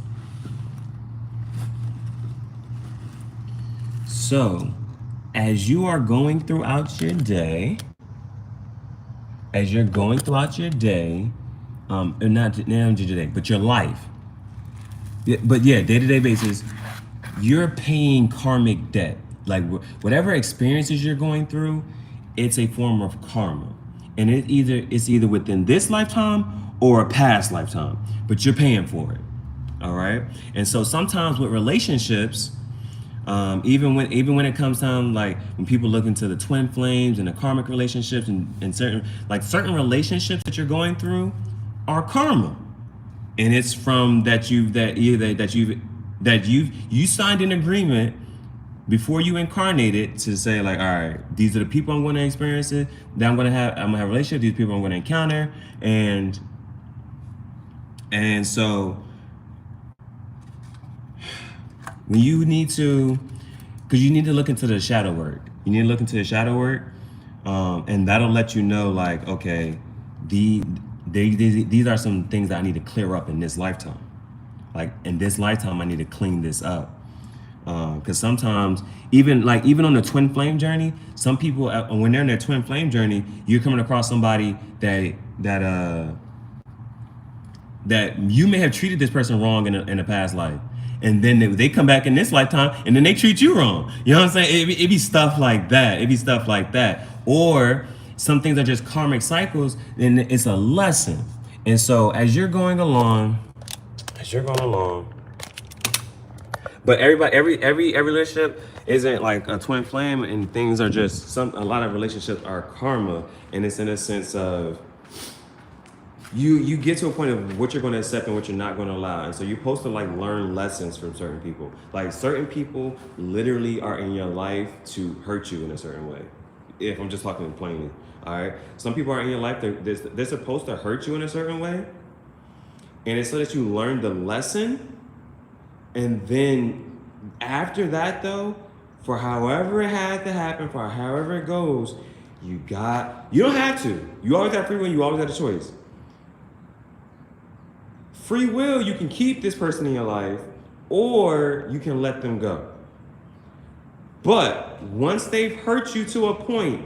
So, as you are going throughout your day, not just your day, but your life. But yeah, day-to-day basis, you're paying karmic debt. Like whatever experiences you're going through, it's a form of karma. And it's either within this lifetime or a past lifetime, but you're paying for it. All right. And so sometimes with relationships, even when it comes time, like when people look into the twin flames and the karmic relationships and certain relationships that you're going through are karma. And it's from you signed an agreement before you incarnated to say like, all right, these are the people I'm going to experience it, that I'm gonna have a relationship, these people I'm going to encounter, and so when you need to look into the shadow work. You need to look into the shadow work, and that'll let you know like, okay, these are some things that I need to clear up in this lifetime. Like in this lifetime, I need to clean this up. Because sometimes even on the twin flame journey, some people when they're in their twin flame journey, you're coming across somebody that you may have treated this person wrong in a past life, and then they come back in this lifetime and then they treat you wrong. You know what I'm saying? It be stuff like that. Or some things are just karmic cycles, and it's a lesson. And so as you're going along, you're going along. But every relationship isn't like a twin flame, and things are just a lot of relationships are karma, and it's in a sense of you get to a point of what you're going to accept and what you're not going to allow, and so you're supposed to like learn lessons from certain people. Like certain people literally are in your life to hurt you in a certain way. If I'm just talking plainly, all right. Some people are in your life, they're supposed to hurt you in a certain way, and it's so that you learn the lesson. And then after that, though, for however it had to happen, for however it goes, you don't have to. You always have free will, you always have a choice. Free will, you can keep this person in your life, or you can let them go. But once they've hurt you to a point,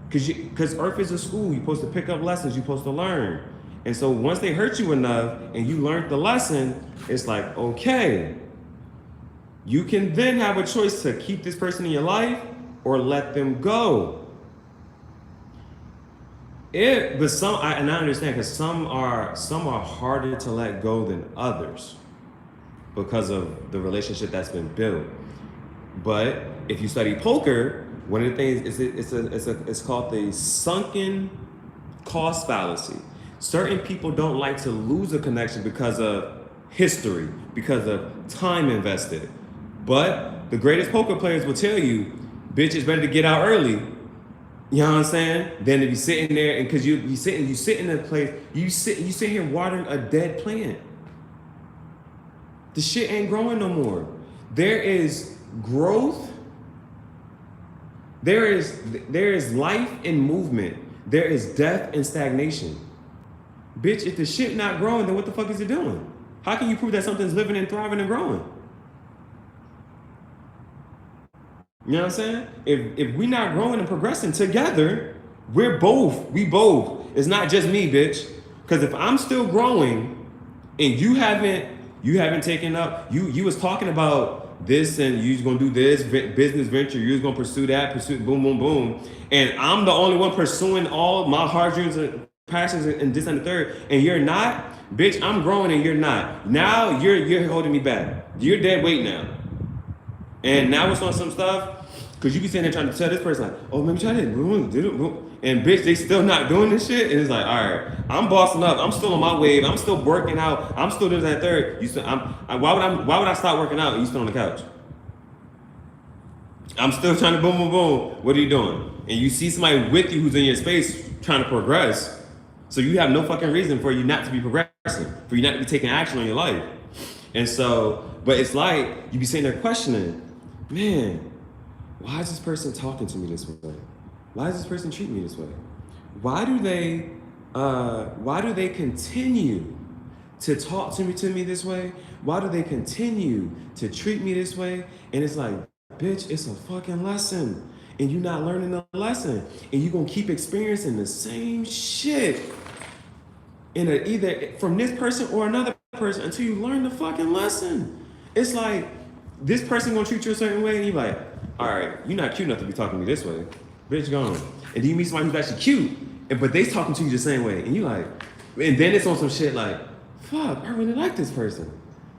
because Earth is a school, you're supposed to pick up lessons, you're supposed to learn. And so once they hurt you enough and you learned the lesson, it's like, okay, you can then have a choice to keep this person in your life or let them go. I understand, because some are harder to let go than others because of the relationship that's been built. But if you study poker, one of the things it's called the sunken cost fallacy. Certain people don't like to lose a connection because of history, because of time invested. But the greatest poker players will tell you, bitch, it's better to get out early, you know what I'm saying, than to be sitting there, and because you sit in a place, you sit here watering a dead plant. The shit ain't growing no more. There is growth. There is life and movement. There is death and stagnation. Bitch, if the shit not growing, then what the fuck is it doing? How can you prove that something's living and thriving and growing? You know what I'm saying? If we not growing and progressing together, we both. It's not just me, bitch. Because if I'm still growing and you haven't taken up, you was talking about this and you was gonna do this business venture, you was gonna pursue boom, boom, boom. And I'm the only one pursuing all my hard dreams and passions and this and the third, and you're not, bitch, I'm growing and you're not. Now you're holding me back. You're dead weight now. And now it's on some stuff, because you be sitting there trying to tell this person, like, oh, maybe try this. And bitch, they still not doing this shit. And it's like, all right, I'm bossing up. I'm still on my wave. I'm still working out. I'm still doing that third. Why would I stop working out and you still on the couch? I'm still trying to boom, boom, boom. What are you doing? And you see somebody with you who's in your space trying to progress. So you have no fucking reason for you not to be progressing, for you not to be taking action on your life. And so, but it's like, you be sitting there questioning, man, why is this person talking to me this way? Why does this person treat me this way? Why do they continue to talk to me this way? Why do they continue to treat me this way? And it's like, bitch, it's a fucking lesson. And you're not learning the lesson. And you're gonna keep experiencing the same shit either from this person or another person until you learn the fucking lesson. It's like, this person gonna treat you a certain way, and you're like, all right, you're not cute enough to be talking to me this way. Bitch, gone. And then you meet somebody who's actually cute, but they talking to you the same way. And you like, and then it's on some shit like, fuck, I really like this person,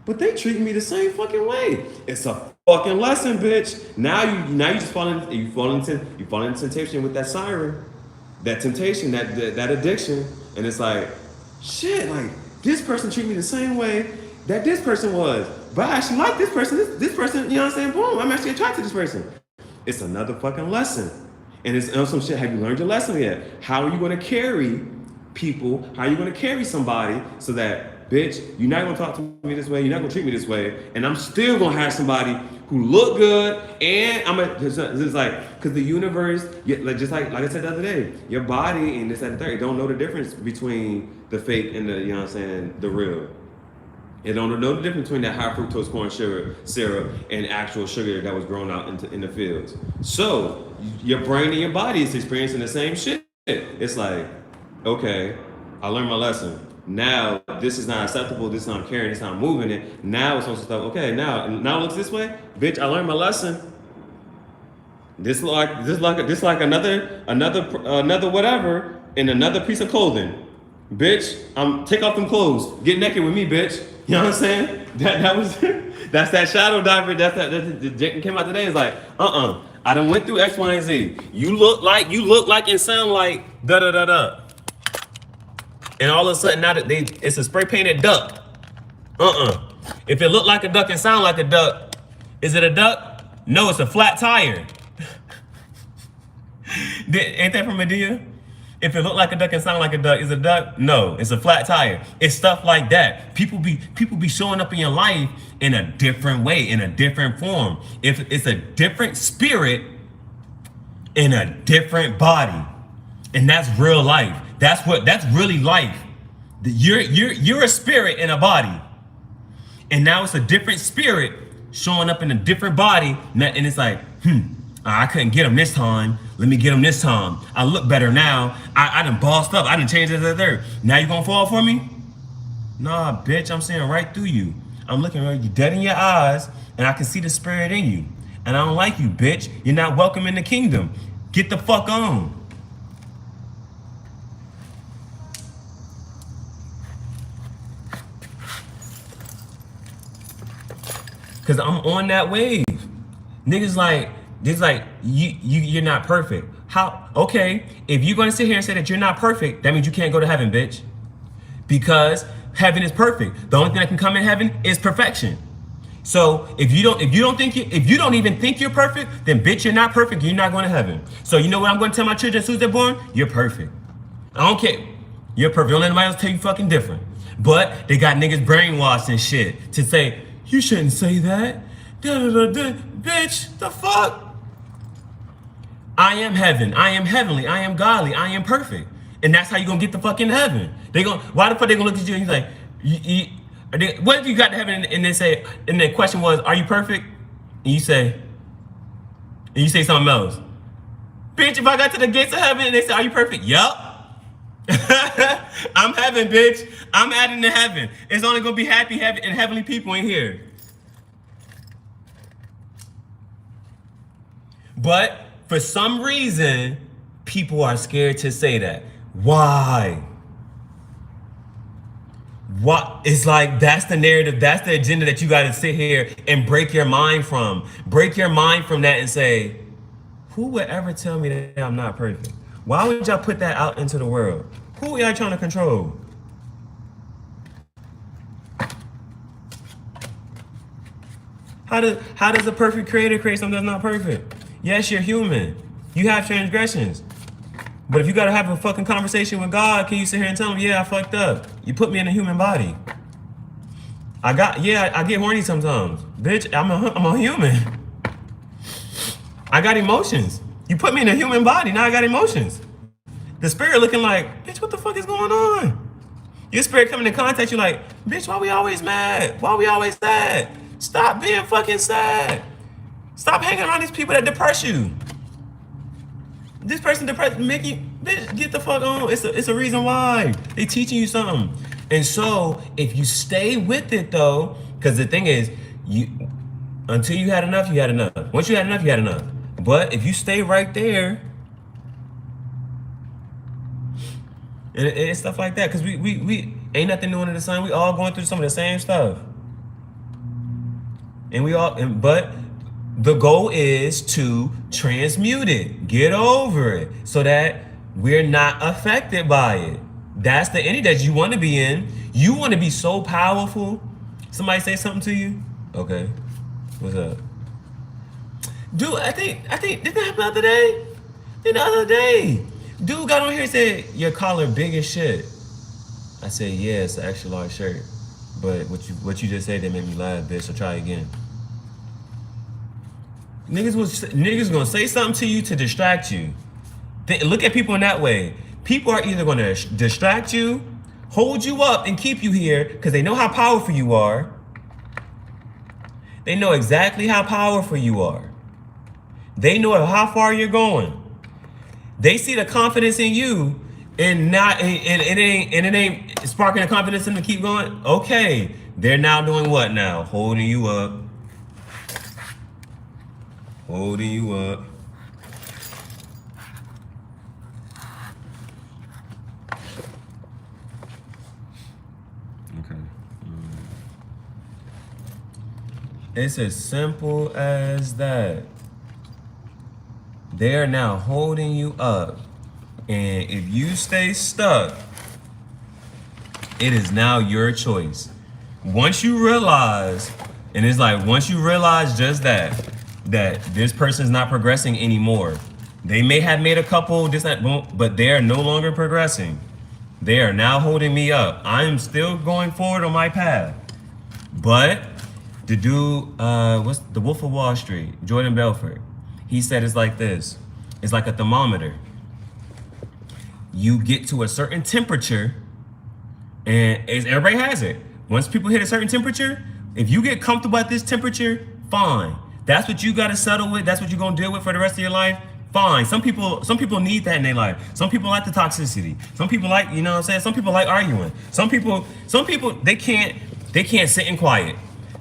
but they treat me the same fucking way. It's a fucking lesson, bitch. Now you just fall into temptation with that siren, that temptation, that addiction, and it's like, shit, like this person treat me the same way that this person was, but I actually like this person. This person, you know what I'm saying? Boom, I'm actually attracted to this person. It's another fucking lesson. And it's some shit. Have you learned your lesson yet? How are you going to carry people? How are you going to carry somebody so that, bitch, you're not going to talk to me this way, you're not going to treat me this way, and I'm still going to have somebody who look good, and it's like, because the universe, just like I said the other day, your body and this and the third, it don't know the difference between the fake and the, you know what I'm saying, the real. It don't know the difference between that high fructose corn syrup and actual sugar that was grown out in the fields. So your brain and your body is experiencing the same shit. It's like, okay, I learned my lesson. Now this is not acceptable. This is not carrying. This is not moving it. Now it's on some stuff. Okay, now it looks this way, bitch. I learned my lesson. This like another whatever in another piece of clothing. Bitch, take off them clothes. Get naked with me, bitch. You know what I'm saying? That was that's that shadow diver. That's the Jake came out today. It's like, I done went through X, Y, and Z. You look like and sound like da da da da. And all of a sudden now that it's a spray painted duck. If it look like a duck and sound like a duck, is it a duck? No, it's a flat tire. Ain't that from Medea? If it look like a duck and sound like a duck, is it a duck? No, it's a flat tire. It's stuff like that. People be showing up in your life in a different way, in a different form. If it's a different spirit in a different body, and that's real life. That's really life. You're a spirit in a body, and now it's a different spirit showing up in a different body, and it's like, I couldn't get him this time. Let me get him this time. I look better now. I done bossed up. I done changed it to there. Now you gonna fall for me? Nah, bitch, I'm seeing right through you. I'm looking at you dead in your eyes, and I can see the spirit in you. And I don't like you, bitch. You're not welcome in the kingdom. Get the fuck on. Cause I'm on that wave. Niggas like, you're not perfect. How? Okay, if you're gonna sit here and say that you're not perfect, that means you can't go to heaven, bitch. Because heaven is perfect. The only thing that can come in heaven is perfection. So if you don't even think you're perfect, then bitch, you're not perfect. You're not going to heaven. So you know what I'm going to tell my children as soon as they're born? You're perfect. I don't care. You're perfect. Don't let anybody else tell you fucking different. But they got niggas brainwashed and shit to say, you shouldn't say that. Bitch, the fuck? I am heaven. I am heavenly. I am godly. I am perfect. And that's how you gonna get the fuck into heaven. Why the fuck they gonna look at you and he's like, what if you got to heaven and they say, and the question was, are you perfect? And you say something else. Bitch, if I got to the gates of heaven and they say, are you perfect? Yup. I'm heaven, bitch. I'm adding to heaven. It's only gonna be happy and heavenly people in here. But for some reason, people are scared to say that. Why? What? It's like that's the narrative, that's the agenda that you gotta sit here and break your mind from. Break your mind from that and say, who would ever tell me that I'm not perfect? Why would y'all put that out into the world? Who are y'all trying to control? How does a perfect creator create something that's not perfect? Yes, you're human. You have transgressions. But if you gotta have a fucking conversation with God, can you sit here and tell him, yeah, I fucked up. You put me in a human body. I get horny sometimes. Bitch, I'm a human. I got emotions. You put me in a human body, now I got emotions. The spirit looking like, bitch, what the fuck is going on? Your spirit coming in contact, you're like, bitch, why we always mad? Why we always sad? Stop being fucking sad. Stop hanging around these people that depress you. This person depressed, make you, bitch, get the fuck on. It's a reason why. They teaching you something. And so if you stay with it though, because the thing is, until you had enough, you had enough. Once you had enough, you had enough. But if you stay right there, and it's stuff like that, because we ain't nothing new under the sun. We all going through some of the same stuff. And but the goal is to transmute it, get over it, so that we're not affected by it. That's the energy that you want to be in. You want to be so powerful. Somebody say something to you? Okay. What's up? Dude, I think did that happen the other day? The other day, dude got on here and said, your collar big as shit. I said, yeah, it's an extra large shirt. But what you just said, that made me laugh, bitch, so try again. Niggas gonna say something to you to distract you. Look at people in that way. People are either gonna distract you, hold you up and keep you here because they know how powerful you are. They know exactly how powerful you are. They know how far you're going. They see the confidence in you and it ain't sparking the confidence in them to keep going. Okay, they're now doing what now? Holding you up. Holding you up. It's as simple as that. They are now holding you up. And if you stay stuck, it is now your choice. Once you realize, and it's like once you realize just that this person's not progressing anymore. They may have made a couple, this, that, boom, but they are no longer progressing. They are now holding me up. I am still going forward on my path. But the dude, what's the Wolf of Wall Street, Jordan Belfort, he said it's like this. It's like a thermometer. You get to a certain temperature, and everybody has it. Once people hit a certain temperature, if you get comfortable at this temperature, fine. That's what you gotta settle with. That's what you're gonna deal with for the rest of your life. Fine. Some people need that in their life. Some people like the toxicity. Some people like, you know what I'm saying? Some people like arguing. Some people they can't sit in quiet.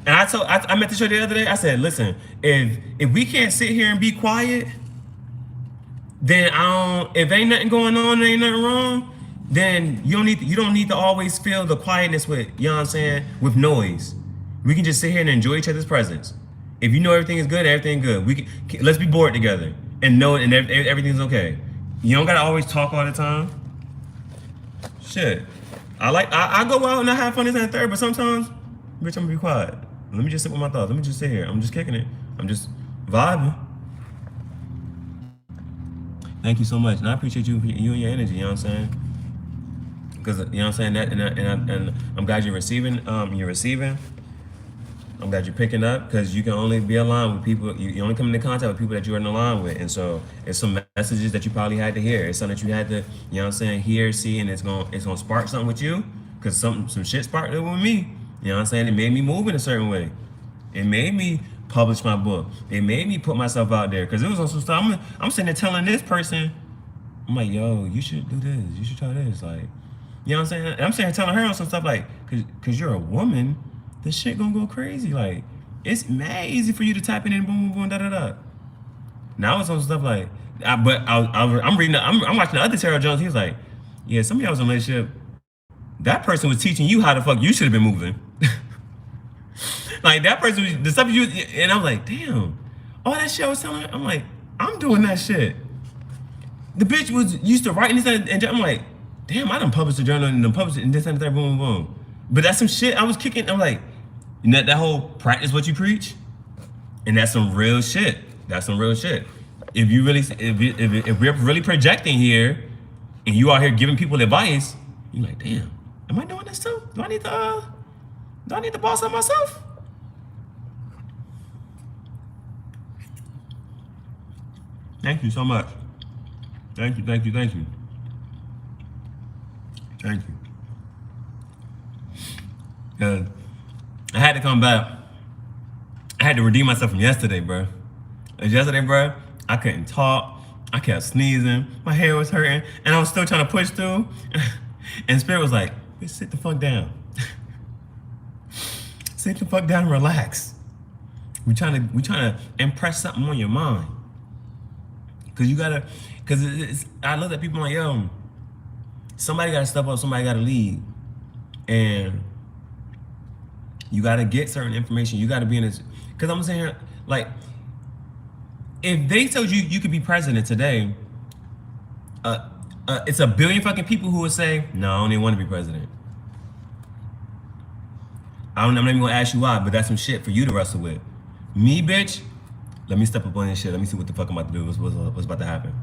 And I met the show the other day. I said, listen, if we can't sit here and be quiet, then if ain't nothing going on, ain't nothing wrong, then you don't need to always fill the quietness with, you know what I'm saying, with noise. We can just sit here and enjoy each other's presence. If you know everything is good, everything good. Let's be bored together and know and everything's okay. You don't gotta always talk all the time. Shit. I go out and I have fun this and that third, but sometimes, bitch, I'm gonna be quiet. Let me just sit with my thoughts. Let me just sit here. I'm just kicking it. I'm just vibing. Thank you so much. And I appreciate you and your energy, you know what I'm saying? Because, you know what I'm saying, that and I'm glad you're receiving. I'm glad you're picking up, because you can only be aligned with people, you only come into contact with people that you're in line with. And so it's some messages that you probably had to hear. It's something that you had to, you know what I'm saying, hear, see, and it's gonna spark something with you. Because some shit sparked it with me. You know what I'm saying? It made me move in a certain way. It made me publish my book. It made me put myself out there. Because it was on some stuff. I'm sitting there telling this person, I'm like, yo, you should do this. You should try this. Like, you know what I'm saying? And I'm sitting here telling her on some stuff like, because you're a woman, this shit gonna go crazy. Like, it's mad easy for you to type in and boom, boom, boom, da, da, da. Now it's on stuff like, I'm watching the other Tarot Jones. He was like, yeah, some of y'all was in a relationship. That person was teaching you how the fuck you should have been moving. Like, that person was, the stuff you, and I'm like, damn, all that shit I was telling her, I'm like, I'm doing that shit. The bitch was used to writing this, and I'm like, damn, I done published a journal and done published it and this and that, boom, boom, boom. But that's some shit I was kicking. I'm like, you know, that whole practice what you preach, and that's some real shit. That's some real shit. If you really, if we're really projecting here, and you out here giving people advice, you're like, damn, am I doing this too? Do I need to boss up myself? Thank you so much. Thank you, thank you, thank you. Thank you. I had to come back. I had to redeem myself from yesterday, bro. Yesterday, bro, I couldn't talk. I kept sneezing. My hair was hurting, and I was still trying to push through. And Spirit was like, "Bitch, sit the fuck down. Sit the fuck down and relax. We trying to impress something on your mind. Cause I love that people are like, yo, somebody gotta step up, somebody gotta lead. And you gotta get certain information. You gotta be in this. Cause I'm saying, like, if they told you you could be president today, it's a billion fucking people who would say, no, I don't even want to be president. I'm not even gonna ask you why, but that's some shit for you to wrestle with. Me, bitch, let me step up on this shit. Let me see what the fuck I'm about to do. What's about to happen.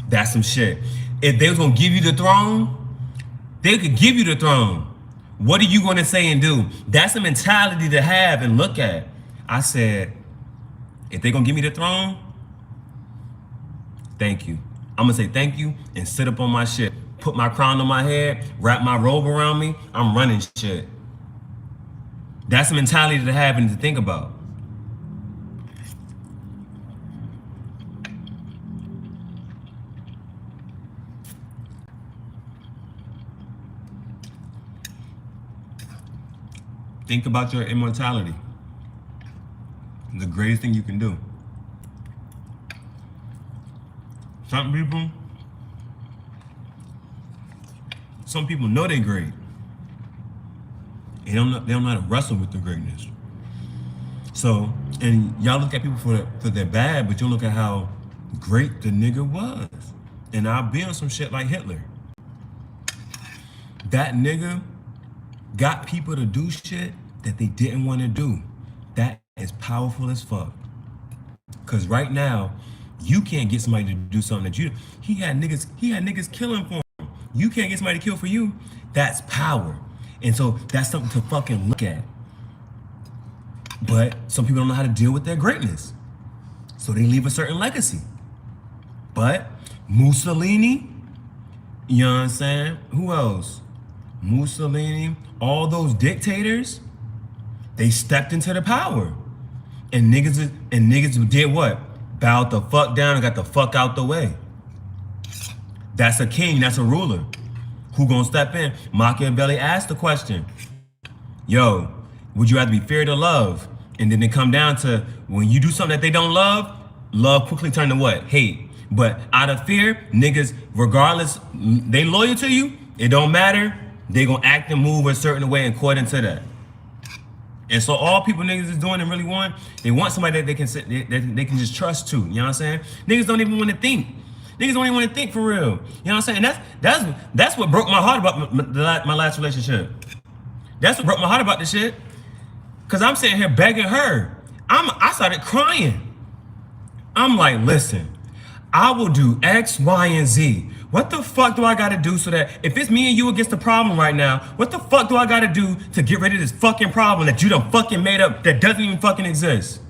That's some shit. If they was gonna give you the throne, they could give you the throne. What are you gonna say and do? That's a mentality to have and look at. I said, if they gonna give me the throne, thank you. I'm gonna say thank you and sit up on my shit. Put my crown on my head, wrap my robe around me, I'm running shit. That's a mentality to have and to think about. Think about your immortality. The greatest thing you can do. Some people know they're great. They don't know how to wrestle with the greatness. So, and y'all look at people for their bad, but you look at how great the nigga was. And I'll be on some shit like Hitler. That nigga got people to do shit that they didn't want to do. That is powerful as fuck. Cause right now, you can't get somebody to do something that you. He had niggas killing for him. You can't get somebody to kill for you. That's power. And so that's something to fucking look at. But some people don't know how to deal with their greatness. So they leave a certain legacy. But Mussolini, you know what I'm saying? Who else? Mussolini, all those dictators, they stepped into the power. And niggas did what? Bowed the fuck down and got the fuck out the way. That's a king, that's a ruler. Who gonna step in? Machiavelli asked the question, yo, would you rather be feared or loved? And then it come down to when you do something that they don't love, love quickly turn to what? Hate. But out of fear, niggas, regardless, they loyal to you, it don't matter. They gonna act and move a certain way according to that. And so all people niggas is doing and really want, they want somebody that they can sit, that they can just trust to. You know what I'm saying? Niggas don't even want to think. Niggas don't even want to think for real. You know what I'm saying? That's what broke my heart about my last relationship. That's what broke my heart about this shit. Cause I'm sitting here begging her. I started crying. I'm like, listen, I will do X, Y, and Z. What the fuck do I gotta do so that if it's me and you against the problem right now, what the fuck do I gotta do to get rid of this fucking problem that you done fucking made up that doesn't even fucking exist?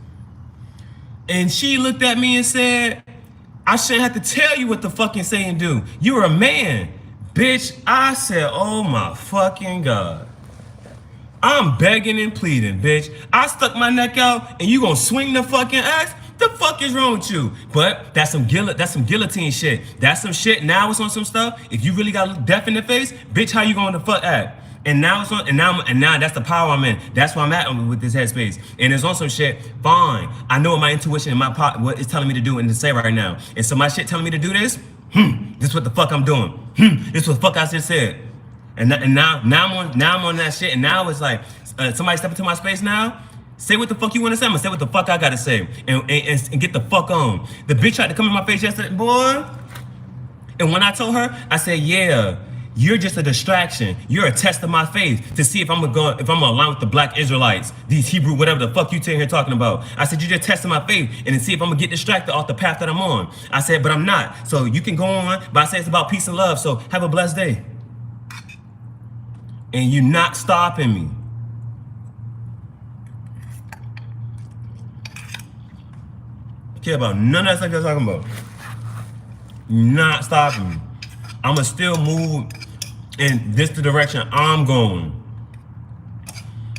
And she looked at me and said, I shouldn't have to tell you what to fucking say and do. You're a man. Bitch, I said, oh my fucking God. I'm begging and pleading, bitch. I stuck my neck out and you gonna swing the fucking axe? The fuck is wrong with you? But that's some guillotine shit. That's some shit. Now it's on some stuff. If you really got death in the face, bitch, how you going to fuck act? And now it's on, and now that's the power I'm in. That's where I'm at with this headspace. And it's on some shit. Fine. I know what my intuition and my pot what it's telling me to do and to say right now. And so my shit telling me to do this. This is what the fuck I'm doing. This is what the fuck I just said. And now I'm on that shit. And now it's like somebody step into my space now. Say what the fuck you want to say. I'm gonna say what the fuck I gotta say and get the fuck on. The bitch tried to come in my face yesterday, boy. And when I told her, I said, yeah, you're just a distraction. You're a test of my faith to see if I'm gonna align with the black Israelites, these Hebrew, whatever the fuck you sitting here talking about. I said, you're just testing my faith and to see if I'm gonna get distracted off the path that I'm on. I said, but I'm not. So you can go on, but I say it's about peace and love. So have a blessed day. And you're not stopping me. Care about none of that stuff you're talking about. Not stopping me. I'ma still move in this the direction I'm going.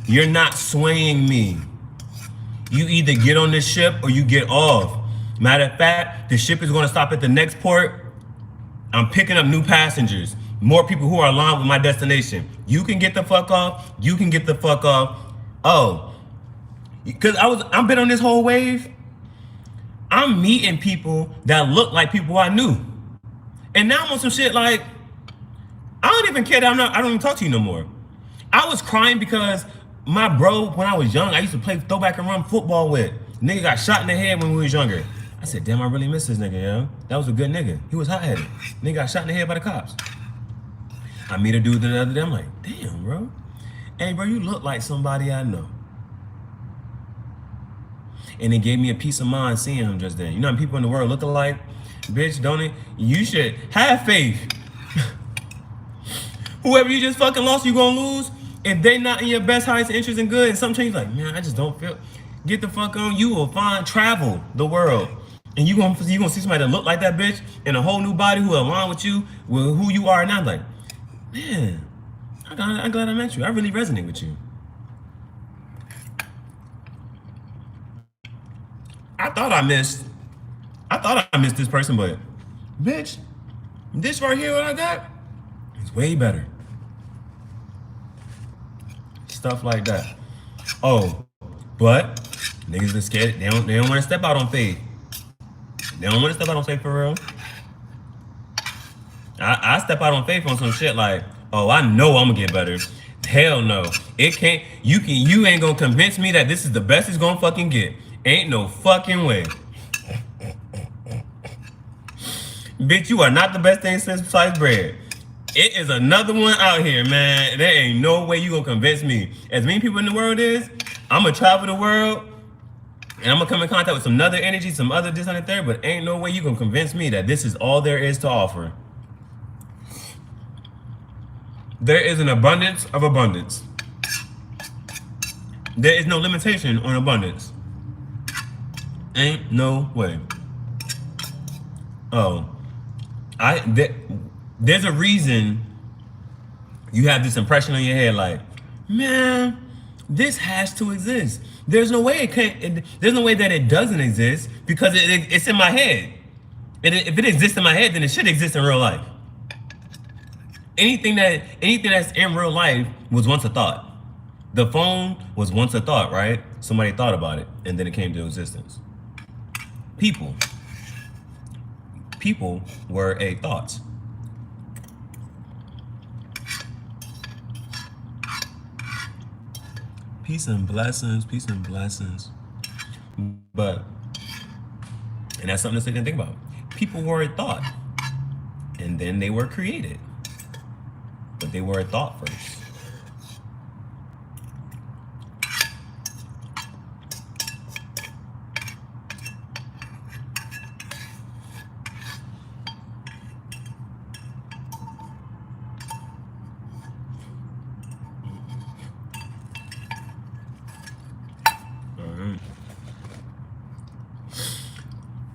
You're not swaying me. You either get on this ship or you get off. Matter of fact, the ship is gonna stop at the next port. I'm picking up new passengers. More people who are aligned with my destination. You can get the fuck off. You can get the fuck off. Oh, because I've been on this whole wave. I'm meeting people that look like people I knew. And now I'm on some shit like, I don't even care that I don't even talk to you no more. I was crying because my bro, when I was young, I used to play throwback and run football with. Nigga got shot in the head when we was younger. I said, damn, I really miss this nigga, yo. That was a good nigga. He was hot-headed. Nigga got shot in the head by the cops. I meet a dude the other day, I'm like, damn, bro. Hey, bro, you look like somebody I know. And it gave me a peace of mind seeing him just then. You know how people in the world look alike? Bitch, don't it? You should have faith. Whoever you just fucking lost, you gonna lose. If they not in your best, highest interest and good, and some change like, man, I just don't feel. Get the fuck on. You will travel the world. And you gonna see somebody that look like that bitch in a whole new body who align with you, with who you are now. Like, man, I'm glad I met you. I really resonate with you. I thought I missed this person, but bitch, this right here, what I got, is way better. Stuff like that. Oh, but niggas are scared. They don't want to step out on faith. They don't want to step out on faith for real. I step out on faith on some shit like, oh, I know I'm gonna get better. Hell no. It can't. You ain't gonna convince me that this is the best it's gonna fucking get. Ain't no fucking way. Bitch, you are not the best thing since sliced bread. It is another one out here, man. There ain't no way you gonna convince me. As many people in the world is, I'm gonna travel the world and I'm gonna come in contact with some other energy, some other this and the third, but ain't no way you gonna convince me that this is all there is to offer. There is an abundance of abundance. There is no limitation on abundance. Ain't no way. Oh, there's a reason you have this impression on your head, like, man, this has to exist. There's no way it can't. There's no way that it doesn't exist because it's in my head. If it exists in my head, then it should exist in real life. Anything that's in real life was once a thought. The phone was once a thought, right? Somebody thought about it, and then it came to existence. People were a thought. Peace and blessings, peace and blessings. But, and that's something to sit and think about. People were a thought, and then they were created. But they were a thought first.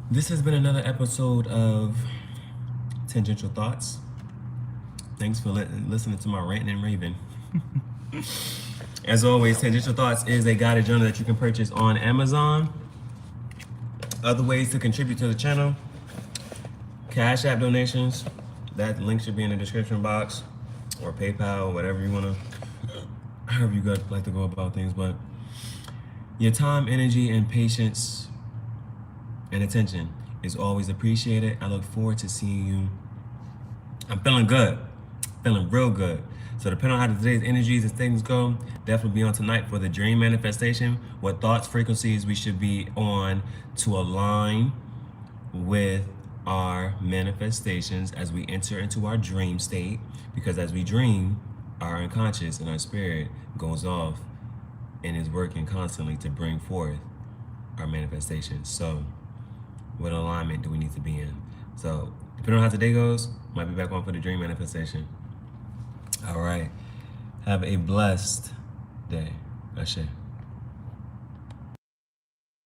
This has been another episode of Tangential Thoughts. Thanks for listening to my ranting and raving. As always, Tangential Thoughts is a guided journal that you can purchase on Amazon. Other ways to contribute to the channel: Cash App donations. That link should be in the description box, or PayPal, whatever you want to, however you like to go about things. But your time, energy, and patience and attention is always appreciated. I look forward to seeing you. I'm feeling good, feeling real good. So depending on how today's energies and things go, definitely be on tonight for the dream manifestation. What thoughts, frequencies we should be on to align with our manifestations as we enter into our dream state. Because as we dream, our unconscious and our spirit goes off and is working constantly to bring forth our manifestations. So what alignment do we need to be in? So depending on how today goes, might be back on for the dream manifestation. All right. Have a blessed day. Ashe.